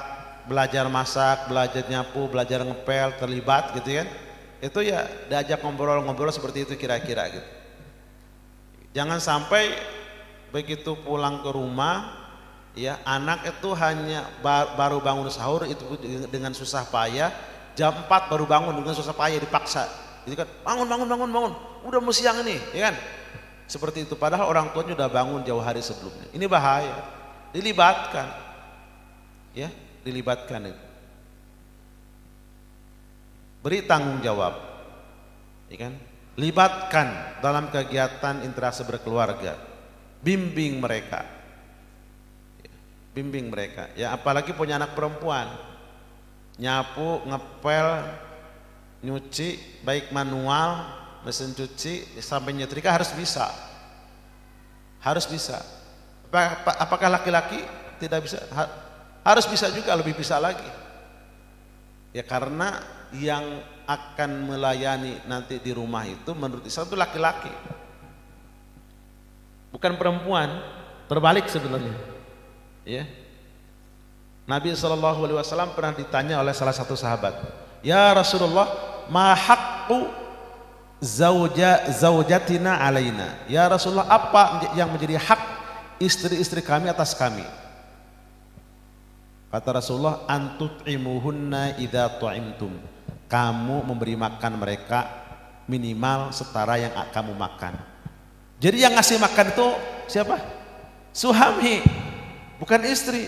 belajar masak, belajar nyapu, belajar ngepel, terlibat gitu kan, itu ya diajak ngobrol-ngobrol seperti itu kira-kira gitu. Jangan sampai begitu pulang ke rumah, ya, anak itu hanya baru bangun sahur itu dengan susah payah, jam 4 baru bangun dengan susah payah dipaksa, gitu kan, bangun, udah mau siang ini, ya kan, seperti itu. Padahal orang tuanya udah bangun jauh hari sebelumnya. Ini bahaya, dilibatkan, ya, dilibatkan itu. Beri tanggung jawab, ya kan. libatkan dalam kegiatan interaksi berkeluarga, bimbing mereka, bimbing mereka. Ya apalagi punya anak perempuan, nyapu, ngepel, nyuci, baik manual, mesin cuci sampai nyetrika harus bisa, harus bisa. Apakah laki-laki tidak bisa? Harus bisa juga, lebih bisa lagi. Ya karena yang akan melayani nanti di rumah itu menurut Islam itu laki-laki, bukan perempuan. Terbalik sebenarnya. Ya. Nabi SAW pernah ditanya oleh salah satu sahabat, ya Rasulullah, ma haqqu zaujatina alaina? Ya Rasulullah, apa yang menjadi hak istri-istri kami atas kami? Kata Rasulullah, antut'imuhunna idza tu'imtum. Kamu memberi makan mereka minimal setara yang kamu makan. Jadi yang ngasih makan itu siapa? Suami, bukan istri.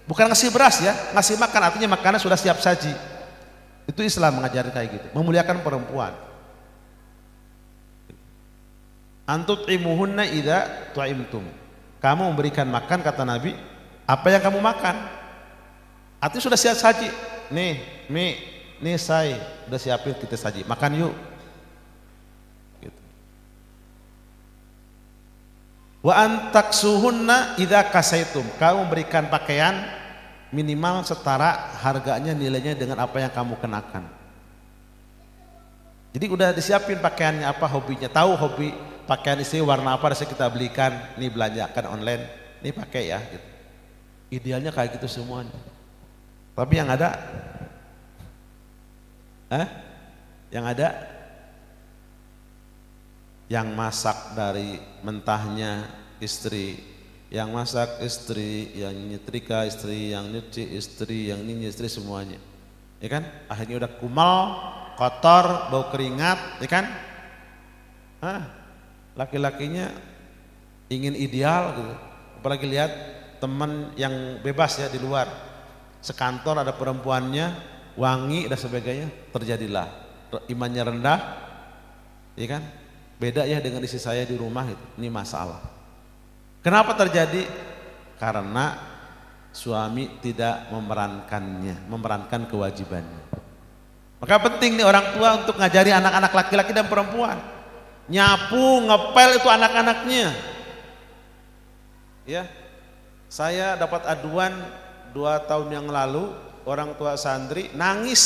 Bukan ngasih beras ya, ngasih makan artinya makannya sudah siap saji. Itu Islam mengajarkan kayak gitu, memuliakan perempuan. Antut'imuhunna idza tu'imtum. Kamu memberikan makan, kata Nabi, apa yang kamu makan. Artinya sudah siap saji. Nih saya udah siapin kita saji, makan yuk. Gitu. Wa antaksuhunna idza kasaitum. Kamu memberikan pakaian minimal setara harganya, nilainya dengan apa yang kamu kenakan. Jadi udah disiapin pakaiannya apa, hobinya, tahu hobi pakaian istri warna apa, harusnya kita belikan, nih belanjakan online, nih pakai ya gitu. Idealnya kayak gitu semuanya. Tapi yang ada yang masak dari mentahnya istri, yang masak istri, yang nyetrika istri, yang nyuci istri, yang ini istri, semuanya, ya kan? Akhirnya udah kumal, kotor, bau keringat, ya kan? Laki-lakinya ingin ideal gitu. Apalagi lihat teman yang bebas ya di luar, sekantor ada perempuannya wangi dan sebagainya, terjadilah imannya rendah, ya kan? Beda ya dengan istri saya di rumah itu. Ini masalah. Kenapa terjadi? Karena suami tidak memerankan kewajibannya. Maka penting nih orang tua untuk ngajari anak-anak laki-laki dan perempuan. Nyapu, ngepel itu anak-anaknya. Ya, saya dapat aduan 2 tahun yang lalu, orang tua santri nangis,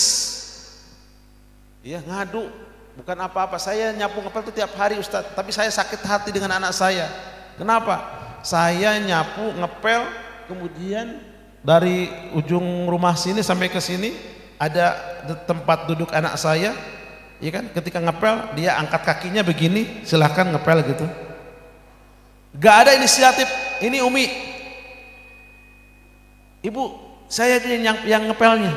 ya ngadu, bukan apa-apa, saya nyapu ngepel itu tiap hari Ustadz, tapi saya sakit hati dengan anak saya. Kenapa? Saya nyapu ngepel, kemudian dari ujung rumah sini sampai ke sini ada tempat duduk anak saya, ya kan? Ketika ngepel dia angkat kakinya begini, silahkan ngepel gitu. Gak ada inisiatif, ini Umi, Ibu, saya yang ngepelnya,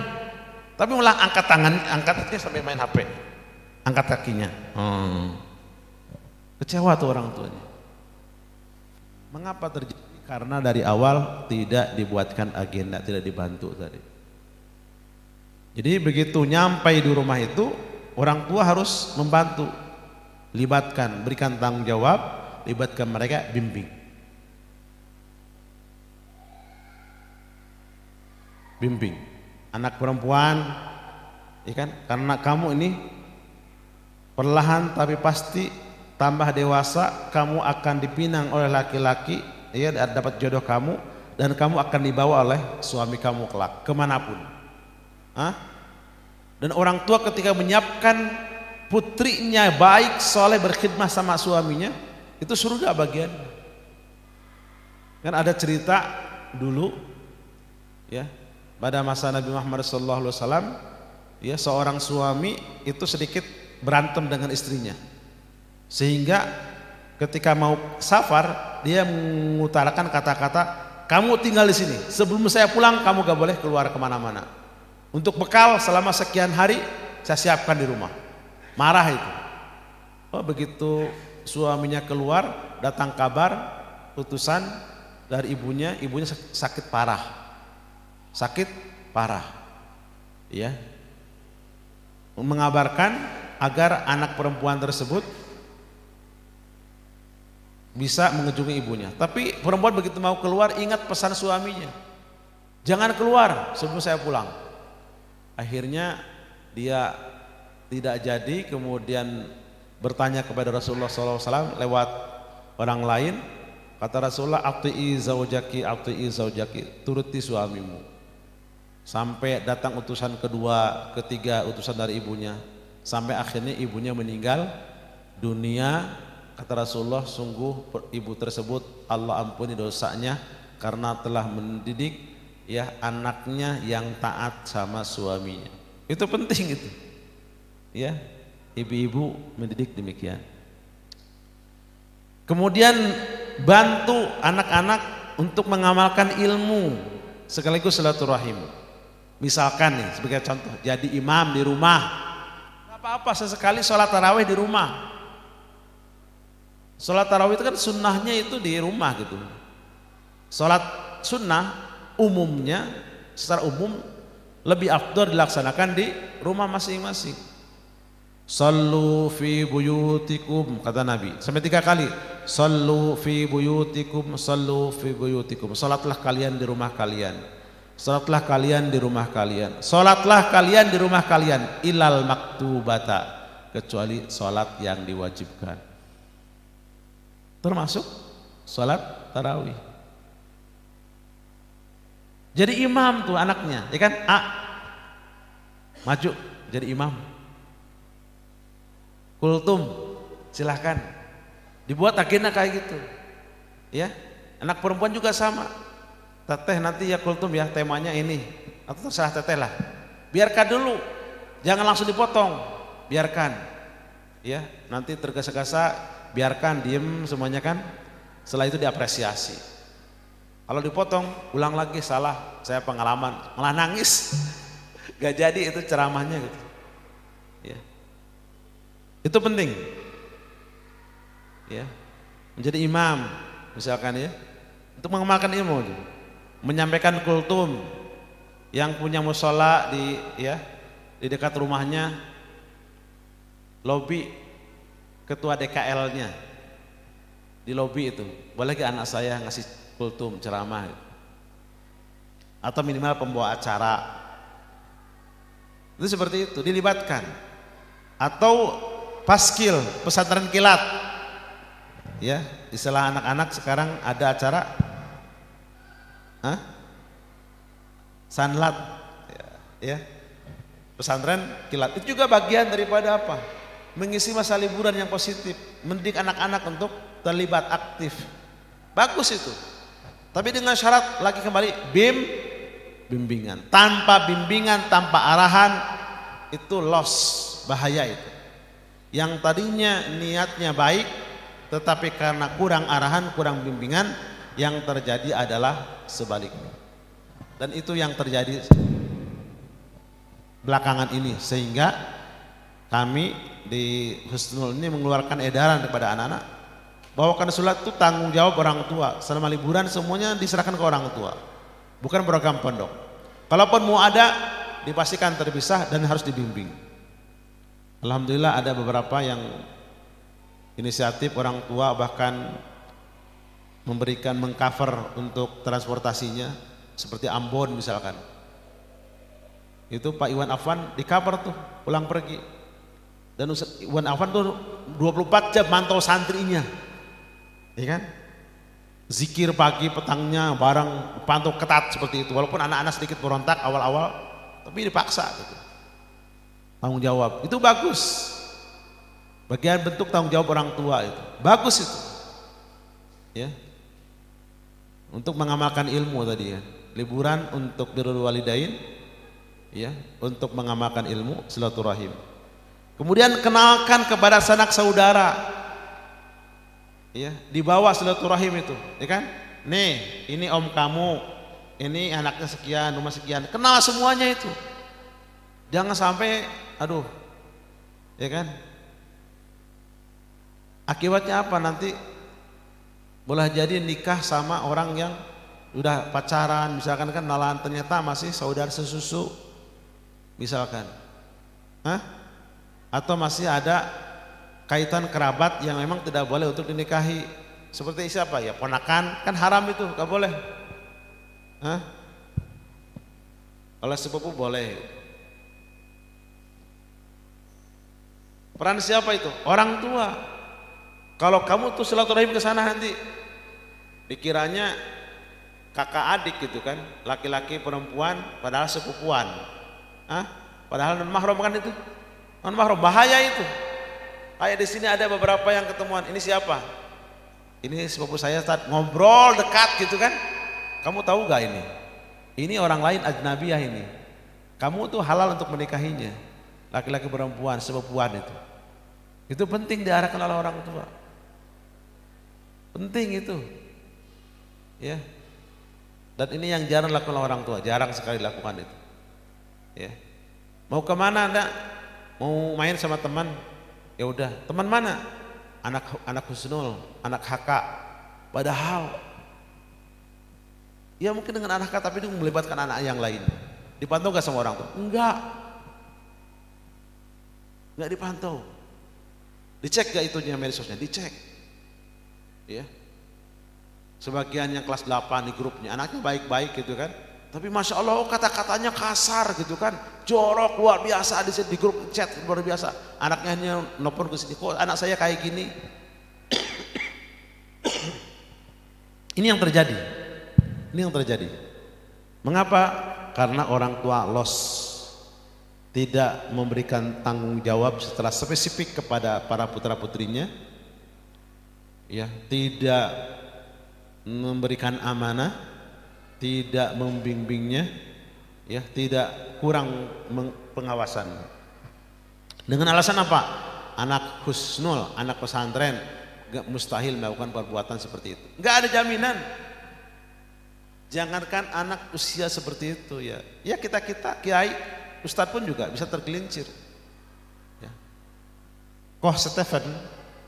tapi malah angkat tangan, angkatnya sampai main HP, angkat kakinya. Kecewa tuh orang tuanya. Mengapa terjadi? Karena dari awal tidak dibuatkan agenda, tidak dibantu tadi. Jadi begitu nyampai di rumah itu, orang tua harus membantu, libatkan, berikan tanggung jawab, libatkan mereka, bimbing. Bimbing anak perempuan, ya kan? Karena kamu ini perlahan tapi pasti tambah dewasa, kamu akan dipinang oleh laki-laki, ya, dapat jodoh kamu, dan kamu akan dibawa oleh suami kamu kelak kemanapun. Dan orang tua ketika menyiapkan putrinya baik, soleh, berkhidmah sama suaminya, itu surga bagian. Kan ada cerita dulu, ya, pada masa Nabi Muhammad SAW, ya, seorang suami itu sedikit berantem dengan istrinya, sehingga ketika mau safar dia mengutarakan kata-kata, kamu tinggal di sini, sebelum saya pulang kamu gak boleh keluar kemana-mana, untuk bekal selama sekian hari saya siapkan di rumah. Marah itu. Oh, begitu suaminya keluar, datang kabar utusan dari ibunya sakit parah, ya, mengabarkan agar anak perempuan tersebut bisa mengunjungi ibunya. Tapi perempuan begitu mau keluar ingat pesan suaminya, jangan keluar sebelum saya pulang. Akhirnya dia tidak jadi, kemudian bertanya kepada Rasulullah SAW lewat orang lain. Kata Rasulullah, ati'i zaujaki, turuti suamimu. Sampai datang utusan kedua, ketiga utusan dari ibunya, sampai akhirnya ibunya meninggal dunia. Kata Rasulullah, sungguh ibu tersebut Allah ampuni dosanya karena telah mendidik ya anaknya yang taat sama suaminya. Itu penting itu. Ya, ibu-ibu mendidik demikian. Kemudian bantu anak-anak untuk mengamalkan ilmu sekaligus silaturahim. Misalkan nih sebagai contoh, jadi imam di rumah, nggak apa-apa sesekali sholat tarawih di rumah. Sholat tarawih itu kan sunnahnya itu di rumah gitu. Sholat sunnah umumnya secara umum lebih afdal dilaksanakan di rumah masing-masing. Sallu fi buyutikum, kata Nabi sampai 3 kali. Sallu fi buyutikum, sallu fi buyutikum. Salatlah kalian di rumah kalian. Salatlah kalian di rumah kalian. Salatlah kalian di rumah kalian ilal maktubata, kecuali salat yang diwajibkan. Termasuk salat tarawih. Jadi imam tuh anaknya, ya kan? Maju jadi imam. Kultum, silahkan dibuat agenda kayak gitu ya. Anak perempuan juga sama, teteh nanti ya kultum ya temanya ini, atau terserah teteh lah, biarkan dulu, jangan langsung dipotong, biarkan ya, nanti tergesa-gesa biarkan, diem semuanya kan, setelah itu diapresiasi. Kalau dipotong ulang lagi salah, saya pengalaman malah nangis gak jadi itu ceramahnya gitu ya. Itu penting ya, menjadi imam misalkan ya, untuk mengamalkan ilmu, menyampaikan kultum, yang punya musola di ya di dekat rumahnya, lobi ketua DKL-nya di lobi itu, boleh ke anak saya ngasih kultum ceramah atau minimal pembawa acara, itu seperti itu dilibatkan. Atau paskil, pesantren kilat ya, istilah anak-anak sekarang ada acara sanlat ya, pesantren kilat itu juga bagian daripada apa, mengisi masa liburan yang positif, mendidik anak-anak untuk terlibat aktif. Bagus itu, tapi dengan syarat lagi kembali bimbingan. Tanpa bimbingan, tanpa arahan itu loss, bahaya itu. Yang tadinya niatnya baik tetapi karena kurang arahan, kurang bimbingan, yang terjadi adalah sebaliknya. Dan itu yang terjadi belakangan ini, sehingga kami di Husnul ini mengeluarkan edaran kepada anak-anak bahwa karena sholat itu tanggung jawab orang tua. Selama liburan semuanya diserahkan ke orang tua, bukan program pondok. Kalaupun mau ada, dipastikan terpisah dan harus dibimbing. Alhamdulillah ada beberapa yang inisiatif orang tua bahkan memberikan mengcover untuk transportasinya, seperti Ambon misalkan. Itu Pak Iwan Afwan di cover tuh pulang pergi. Dan Iwan Afwan tuh 24 jam mantau santrinya. Ya kan? Zikir pagi petangnya bareng pantau ketat seperti itu. Walaupun anak-anak sedikit berontak awal-awal, tapi dipaksa gitu. Tanggung jawab itu bagus, bagian bentuk tanggung jawab orang tua itu bagus itu ya, untuk mengamalkan ilmu tadi ya, liburan untuk birrul walidain ya, untuk mengamalkan ilmu silaturahim. Kemudian kenalkan kepada sanak saudara ya, dibawa silaturahim itu ya kan, nih ini om kamu, ini anaknya sekian, rumah sekian, kenal semuanya itu. Jangan sampai aduh ya kan, akibatnya apa nanti, boleh jadi nikah sama orang yang udah pacaran misalkan kan, nalan ternyata masih saudara sesusu misalkan. Atau masih ada kaitan kerabat yang memang tidak boleh untuk dinikahi. Seperti siapa ya? Ponakan, kan haram itu, gak boleh. Hah? Kalau sepupu boleh. Peran siapa itu? Orang tua. Kalau kamu tuh silaturahim ke sana nanti dikiranya kakak adik gitu kan, laki-laki perempuan padahal sepupuan. Hah? Padahal non mahram kan itu. Non mahram bahaya itu. Kayak di sini ada beberapa yang ketemuan. Ini siapa? Ini sepupu saya, Ustaz. Ngobrol dekat gitu kan. Kamu tahu gak ini? Ini orang lain ajnabiyah ini. Kamu tuh halal untuk menikahinya. Laki-laki perempuan sepupuan itu. Itu penting diarahkan oleh orang tua. Penting itu. Ya. Dan ini yang jarang dilakukan oleh orang tua, jarang sekali dilakukan itu. Ya. Mau kemana Anda? Mau main sama teman? Ya udah, teman mana? Anak Husnul, anak HK. Padahal ya mungkin dengan anak HK tapi itu melibatkan anak yang lain. Dipantau gak sama orang tua? Enggak dipantau. Dicek gak itunya medsosnya? Dicek. Ya. Sebagian yang kelas 8 di grupnya anaknya baik-baik gitu kan, tapi masya Allah kata-katanya kasar gitu kan, jorok luar biasa di grup chat luar biasa. Anaknya hanya nelfon ke sini, kok anak saya kayak gini. Ini yang terjadi. Mengapa? Karena orang tua tidak memberikan tanggung jawab secara spesifik kepada para putra putrinya, ya, tidak memberikan amanah, tidak membimbingnya, ya, tidak kurang pengawasan. Dengan alasan apa? Anak husnul, anak pesantren, gak mustahil melakukan perbuatan seperti itu. Gak ada jaminan. Jangankan anak usia seperti itu ya. Ya kita kiai, ustadz pun juga bisa tergelincir. Ya. Koh Stephen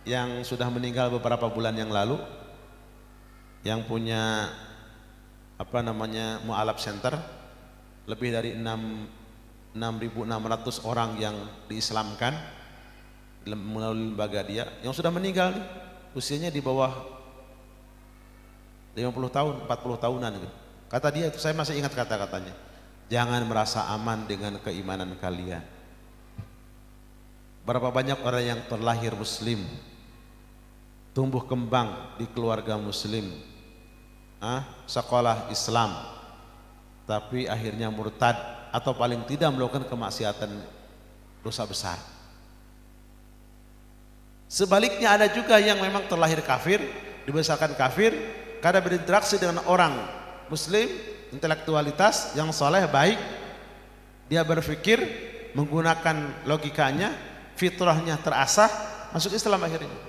yang sudah meninggal beberapa bulan yang lalu, yang punya Mu'alaf Center, lebih dari 6.600 orang yang diislamkan melalui lembaga dia, yang sudah meninggal nih, usianya di bawah 50 tahun, 40 tahunan gitu. Kata dia itu, saya masih ingat kata-katanya, jangan merasa aman dengan keimanan kalian. Berapa banyak orang yang terlahir muslim, tumbuh kembang di keluarga muslim, sekolah Islam, tapi akhirnya murtad atau paling tidak melakukan kemaksiatan, dosa besar. Sebaliknya ada juga yang memang terlahir kafir, dibesarkan kafir, karena berinteraksi dengan orang muslim, intelektualitas yang soleh baik, dia berpikir menggunakan logikanya, fitrahnya terasah, masuk Islam akhirnya.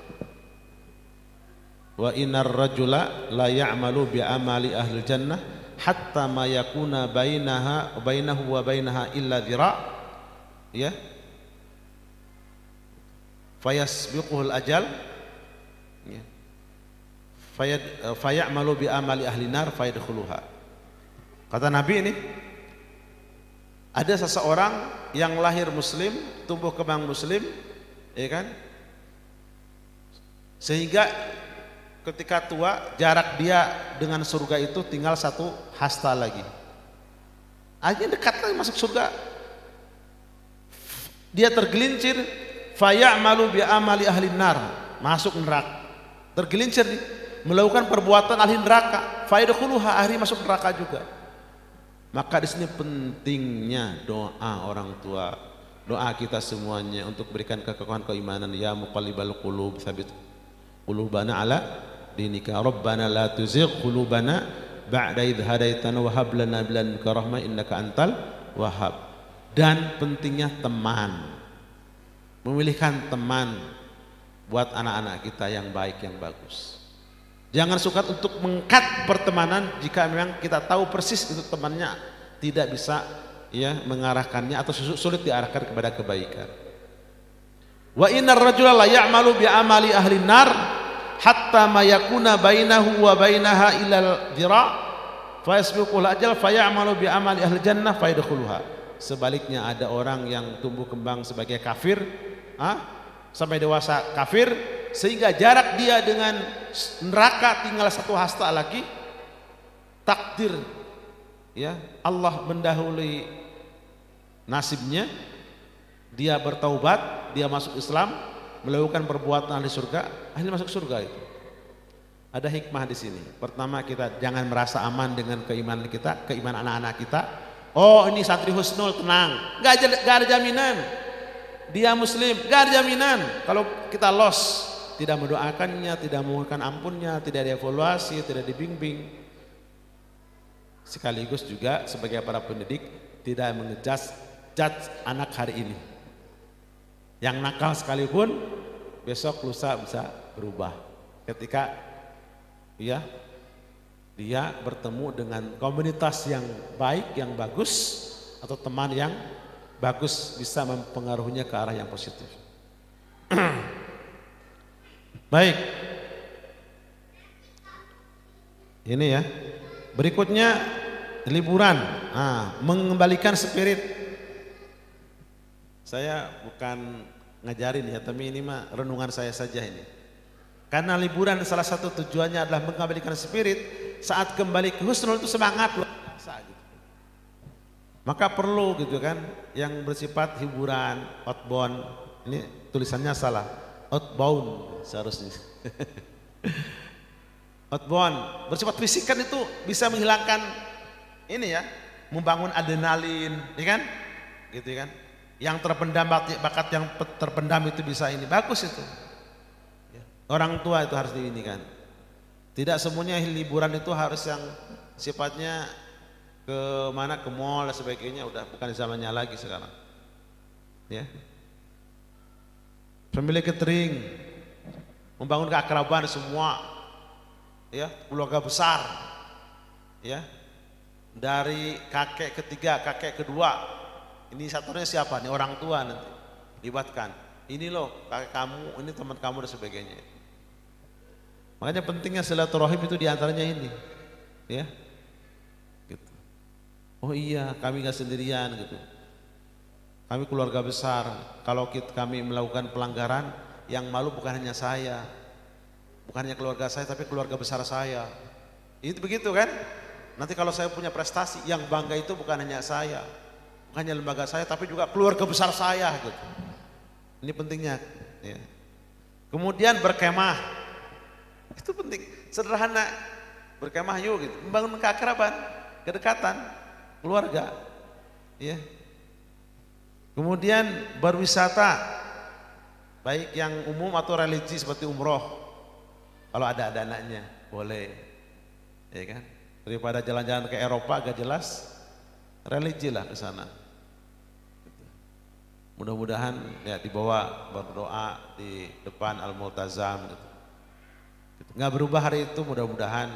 Wa innar rajula la ya'malu bi amali ahli jannah hatta ma yakuna bainahu wa bainaha illa dhira', ya, fayasbiquhul ajal, ya, fayamalu bi amali ahli nar fayadkhuluha. Kata Nabi ini, ada seseorang yang lahir muslim, tumbuh kembang muslim, ya kan, sehingga ketika tua jarak dia dengan surga itu tinggal 1 hasta lagi. Akhirnya dekat lagi masuk surga. Dia tergelincir, fayamalu bi amali ahli nar, masuk neraka. Tergelincir melakukan perbuatan ahli neraka, fayadkhuluha, akhirnya masuk neraka juga. Maka di sini pentingnya doa orang tua, doa kita semuanya untuk berikan kekokohan keimanan. Ya muqallibal qulub, tsabit qulubana ala dinika, rabbana la tuzigh qulubana ba'da idh hadaitana wa hab lana min ladunka rahmah innaka antal wahhab. Dan pentingnya teman, memilihkan teman buat anak-anak kita yang baik, yang bagus. Jangan suka untuk mengkat pertemanan jika memang kita tahu persis itu temannya tidak bisa, ya, mengarahkannya atau sulit diarahkan kepada kebaikan. Wa innar rajula la ya'malu bi amali ahli nar hatta ma yakuna bainahu wa bainaha ilal dhira' fa yasbiqul ajal fa ya'malu bi amali ahli jannah fa yadkhuluha. Sebaliknya ada orang yang tumbuh kembang sebagai kafir, sampai dewasa kafir, sehingga jarak dia dengan neraka tinggal 1 hasta lagi. Takdir ya, Allah mendahului nasibnya, dia bertaubat, dia masuk Islam, melakukan perbuatan ahli surga, akhirnya masuk surga itu. Ada hikmah di sini. Pertama, kita jangan merasa aman dengan keimanan kita, keimanan anak-anak kita. Oh, ini santri husnul, tenang. Gak ada jaminan. Dia muslim, gak ada jaminan. Kalau kita loss, tidak mendoakannya, tidak memohonkan ampunnya, tidak dievaluasi, tidak dibimbing. Sekaligus juga sebagai para pendidik tidak mengejudge anak hari ini. Yang nakal sekalipun besok lusa bisa berubah. Ketika dia bertemu dengan komunitas yang baik, yang bagus, atau teman yang bagus, bisa mempengaruhinya ke arah yang positif. Baik, ini ya. Berikutnya liburan, mengembalikan spirit. Saya bukan ngajarin ya, tapi ini mah renungan saya saja ini. Karena liburan salah satu tujuannya adalah mengembalikan spirit. Saat kembali ke husnul itu semangat luar biasa gitu. Maka perlu gitu kan yang bersifat hiburan, outbound. Ini tulisannya salah, outbound seharusnya. Outbound bersifat fisik kan itu bisa menghilangkan ini ya, membangun adrenalin, ya kan? Gitu kan? Yang terpendam, bakat yang terpendam itu bisa ini, bagus itu. Orang tua itu harus diinikan. Tidak semuanya liburan itu harus yang sifatnya ke mana, ke mall dan sebagainya, udah bukan zamannya lagi sekarang. Ya. Family catering, membangun keakraban semua, ya, keluarga besar, ya, dari kakek ketiga, kakek kedua, ini satunya siapa nih, orang tua nanti libatkan. Ini loh kakek kamu, ini teman kamu dan sebagainya. Makanya pentingnya silaturahim itu diantaranya ini, ya. Gitu. Oh iya, kami nggak sendirian gitu. Kami keluarga besar. Kalau kami melakukan pelanggaran, yang malu bukan hanya saya, bukan hanya keluarga saya, tapi keluarga besar saya. Itu begitu kan? Nanti kalau saya punya prestasi, yang bangga itu bukan hanya saya, bukan hanya lembaga saya, tapi juga keluarga besar saya gitu. Ini pentingnya. Ya. Kemudian berkemah. Itu penting, sederhana, berkemah yuk gitu, membangun keakraban, kedekatan, keluarga, ya. Kemudian berwisata, baik yang umum atau religi seperti umroh, kalau ada dananya boleh, ya kan? Daripada jalan-jalan ke Eropa agak jelas, religi lah ke sana. Mudah-mudahan ya dibawa berdoa di depan Al-Multazam gitu. Nggak berubah hari itu, mudah-mudahan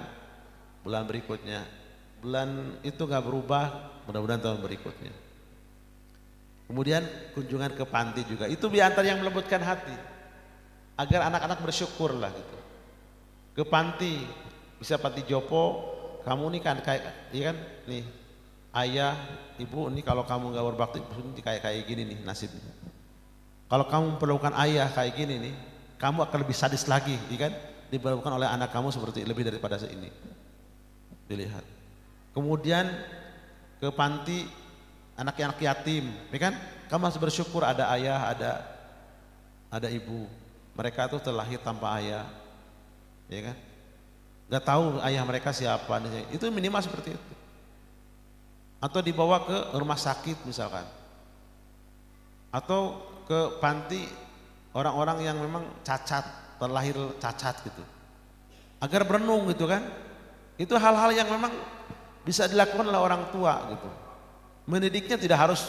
bulan berikutnya, bulan itu nggak berubah, mudah-mudahan tahun berikutnya. Kemudian kunjungan ke panti juga, itu diantar yang melembutkan hati, agar anak-anak bersyukur lah gitu. Ke panti, bisa panti Jopo, kamu nih kan kayak, iya kan, nih ayah, ibu, ini kalau kamu nggak berbakti, ini kayak gini nih nasibnya. Kalau kamu memperlakukan ayah kayak gini nih, kamu akan lebih sadis lagi, iya kan? Diperlakukan oleh anak kamu seperti lebih daripada ini. Dilihat. Kemudian ke panti anak-anak yatim, ya kan? Kamu harus bersyukur ada ayah, ada ibu. Mereka tuh terlahir tanpa ayah, ya kan? Gak tahu ayah mereka siapa. Itu minimal seperti itu. Atau dibawa ke rumah sakit misalkan, atau ke panti orang-orang yang memang cacat, terlahir cacat gitu, agar berenung gitu kan. Itu hal-hal yang memang bisa dilakukan oleh orang tua gitu. Mendidiknya tidak harus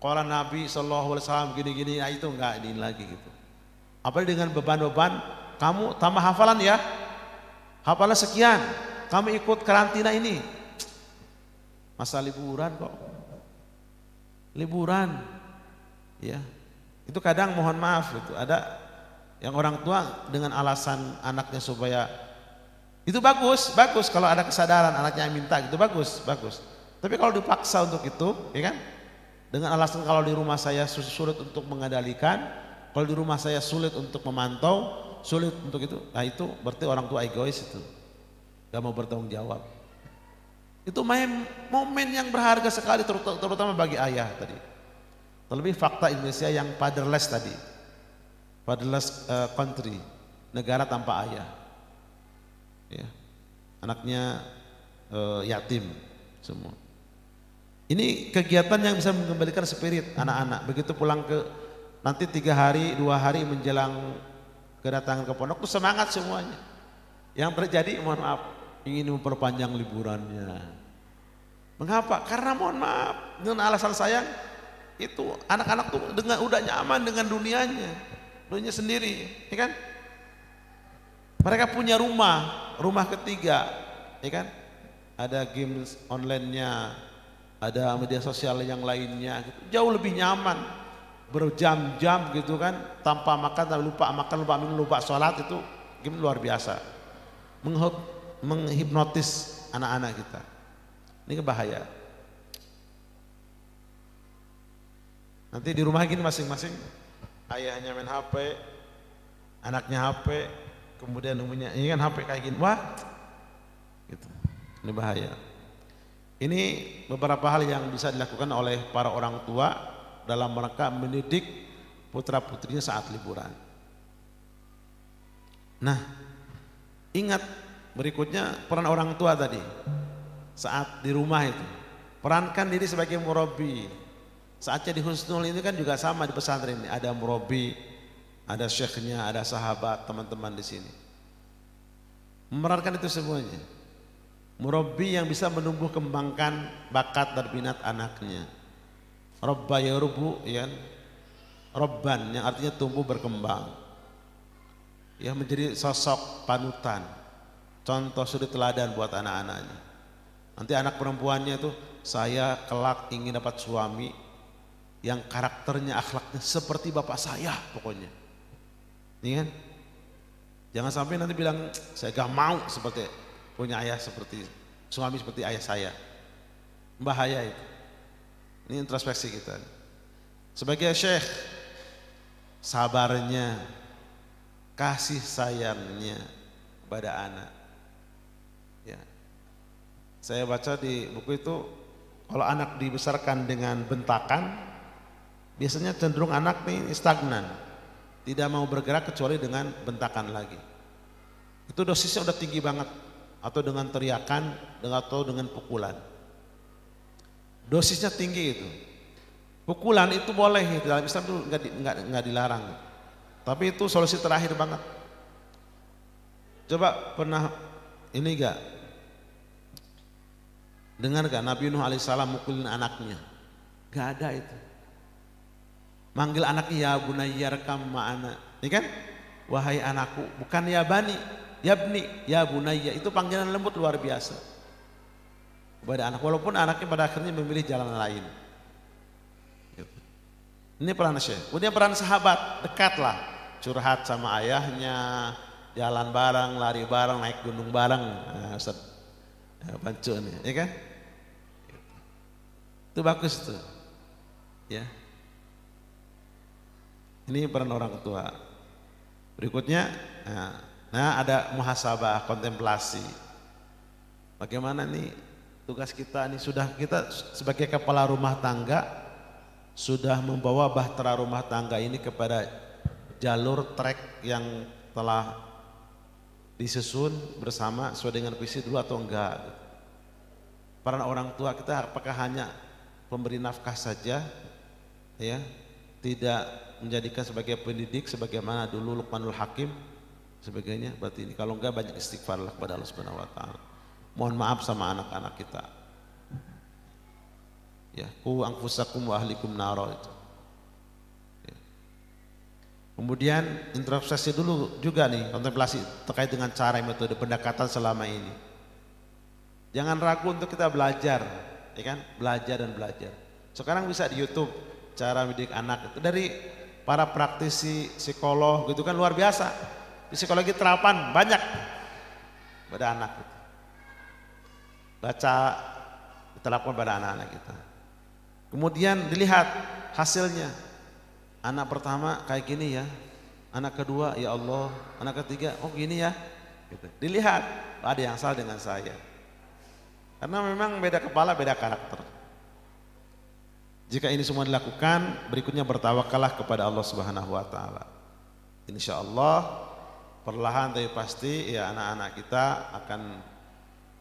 qala Nabi sallallahu alaihi wasallam gini-gini, itu enggak ini lagi gitu. Apalagi dengan beban-beban, kamu tambah hafalan ya, hafalan sekian, kamu ikut karantina ini, masa liburan kok, liburan ya. Itu kadang mohon maaf gitu, ada yang orang tua dengan alasan anaknya supaya, itu bagus kalau ada kesadaran anaknya yang minta gitu, bagus. Tapi kalau dipaksa untuk itu, ya kan, dengan alasan kalau di rumah saya sulit untuk mengendalikan, kalau di rumah saya sulit untuk memantau, sulit untuk itu, nah itu berarti orang tua egois itu, gak mau bertanggung jawab. Itu momen yang berharga sekali terutama bagi ayah tadi. Terlebih fakta Indonesia yang fatherless tadi, fatherless country, negara tanpa ayah, ya. Anaknya yatim semua. Ini kegiatan yang bisa mengembalikan spirit anak-anak. Begitu pulang ke nanti 3 hari 2 hari menjelang kedatangan ke pondok itu semangat semuanya. Yang terjadi mohon maaf ingin memperpanjang liburannya. Mengapa? Karena mohon maaf dengan alasan sayang itu anak-anak tuh udah nyaman dengan dunianya sendiri, ya kan? Mereka punya rumah ketiga, ya kan? Ada games online-nya, ada media sosial yang lainnya, gitu. Jauh lebih nyaman, berjam-jam gitu kan, tanpa makan, lupa makan, lupa minum, lupa sholat, itu game luar biasa, menghipnotis anak-anak kita. Ini bahaya. Nanti di rumah gini masing-masing, ayahnya main HP, anaknya HP, kemudian umumnya ini kan HP kayak gini, wah, gitu. Ini bahaya. Ini beberapa hal yang bisa dilakukan oleh para orang tua dalam rangka mendidik putra putrinya saat liburan. Nah, ingat berikutnya peran orang tua tadi saat di rumah itu, perankan diri sebagai murabi. Saatnya di Husnul ini kan juga sama di pesantren ini, ada murabi, ada syekhnya, ada sahabat, teman-teman di sini. Memerankan itu semuanya. Murabi yang bisa menumbuh kembangkan bakat dan minat anaknya. Rabba yarbu, ya, Robban yang artinya tumbuh berkembang. Ya, menjadi sosok panutan, contoh suri teladan buat anak-anaknya. Nanti anak perempuannya itu, saya kelak ingin dapat suami yang karakternya, akhlaknya seperti bapak saya pokoknya. Ini kan? Jangan sampai nanti bilang saya gak mau seperti punya ayah seperti suami seperti ayah saya. Bahaya itu. Ini introspeksi kita. Sebagai syekh, sabarnya, kasih sayangnya pada anak. Ya. Saya baca di buku itu, kalau anak dibesarkan dengan bentakan, biasanya cenderung anak nih stagnan, tidak mau bergerak kecuali dengan bentakan lagi. Itu dosisnya udah tinggi banget, atau dengan teriakan, atau dengan pukulan. Dosisnya tinggi itu. Pukulan itu boleh, dalam Islam itu nggak dilarang. Tapi itu solusi terakhir banget. Coba pernah ini gak dengar gak Nabi Nuh alaihissalam mukulin anaknya? Gak ada itu. Manggil anaknya ya bunayyarkam ma'ana, ini kan? Wahai anakku, bukan ya bani, yabni, ya bunayya. Itu panggilan lembut luar biasa kepada anak, walaupun anaknya pada akhirnya memilih jalan lain. Ini peran syekh. Kemudian peran sahabat, dekatlah, curhat sama ayahnya, jalan bareng, lari bareng, naik gunung bareng. Nah, Ustaz Bancu nih, ya kan? Itu bagus tuh, ya. Ini peran orang tua. Berikutnya, nah ada muhasabah, kontemplasi. Bagaimana nih tugas kita nih, sudah kita sebagai kepala rumah tangga sudah membawa bahtera rumah tangga ini kepada jalur trek yang telah disusun bersama sesuai dengan visi dulu atau enggak. Peran orang tua kita apakah hanya pemberi nafkah saja, ya, tidak menjadikan sebagai pendidik sebagaimana dulu Luqmanul Hakim sebagainya. Berarti ini kalau enggak banyak istighfarlah kepada Allah Subhanahu wa taala. Mohon maaf sama anak-anak kita. Ya, qu anfusakum wa ahlikum naro itu. Ya. Kemudian introspeksi dulu juga nih, kontemplasi terkait dengan cara metode pendekatan selama ini. Jangan ragu untuk kita belajar, ya kan? Belajar dan belajar. Sekarang bisa di YouTube cara mendidik anak itu dari para praktisi psikolog gitu kan, luar biasa. Psikologi terapan banyak pada anak itu. Baca, kita lakukan pada anak-anak kita. Kemudian dilihat hasilnya. Anak pertama kayak gini ya, anak kedua ya Allah, anak ketiga oh gini ya. Gitu. Dilihat ada yang salah dengan saya. Karena memang beda kepala, beda karakter. Jika ini semua dilakukan, berikutnya bertawakallah kepada Allah Subhanahu wa taala. Insya Allah perlahan tapi pasti ya anak-anak kita akan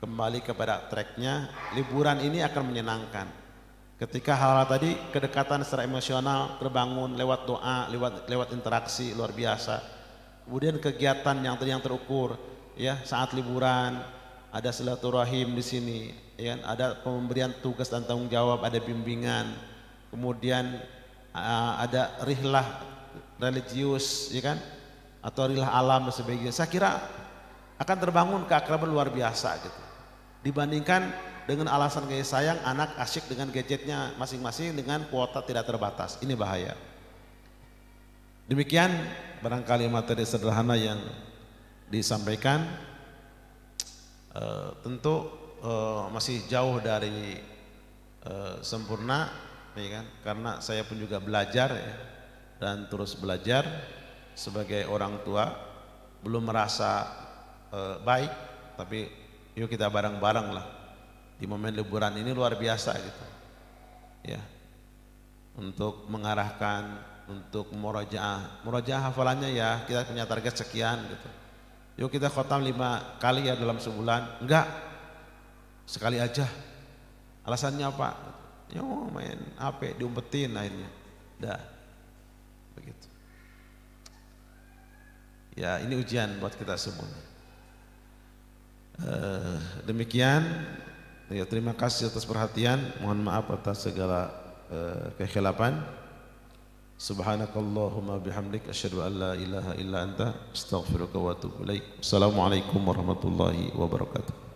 kembali kepada tracknya. Liburan ini akan menyenangkan. Ketika hal-hal tadi kedekatan secara emosional terbangun lewat doa, lewat interaksi luar biasa. Kemudian kegiatan yang tadi yang terukur ya saat liburan ada silaturahim di sini, ya, ada pemberian tugas dan tanggung jawab, ada bimbingan, kemudian ada rihlah religius, ya kan, atau rihlah alam dan sebagainya. Saya kira akan terbangun keakraban luar biasa gitu. Dibandingkan dengan alasan kayak sayang anak asyik dengan gadgetnya masing-masing dengan kuota tidak terbatas, ini bahaya. Demikian barangkali materi sederhana yang disampaikan. Tentu masih jauh dari sempurna, ya kan? Karena saya pun juga belajar ya, dan terus belajar sebagai orang tua, belum merasa baik, tapi yuk kita bareng-bareng lah di momen liburan ini luar biasa gitu, ya, untuk mengarahkan, untuk murojaah hafalannya ya kita punya target sekian gitu. Yuk kita khotam 5 kali ya dalam sebulan. Enggak, sekali aja. Alasannya apa? Ya main HP diumpetin akhirnya. Dah, begitu. Ya ini ujian buat kita semua. Demikian. Ya terima kasih atas perhatian. Mohon maaf atas segala kekhilafan. Subhanakallahumma bihamdik asyhadu an la ilaha illa anta astaghfiruka wa atubu ilaik. Assalamualaikum warahmatullahi wabarakatuh.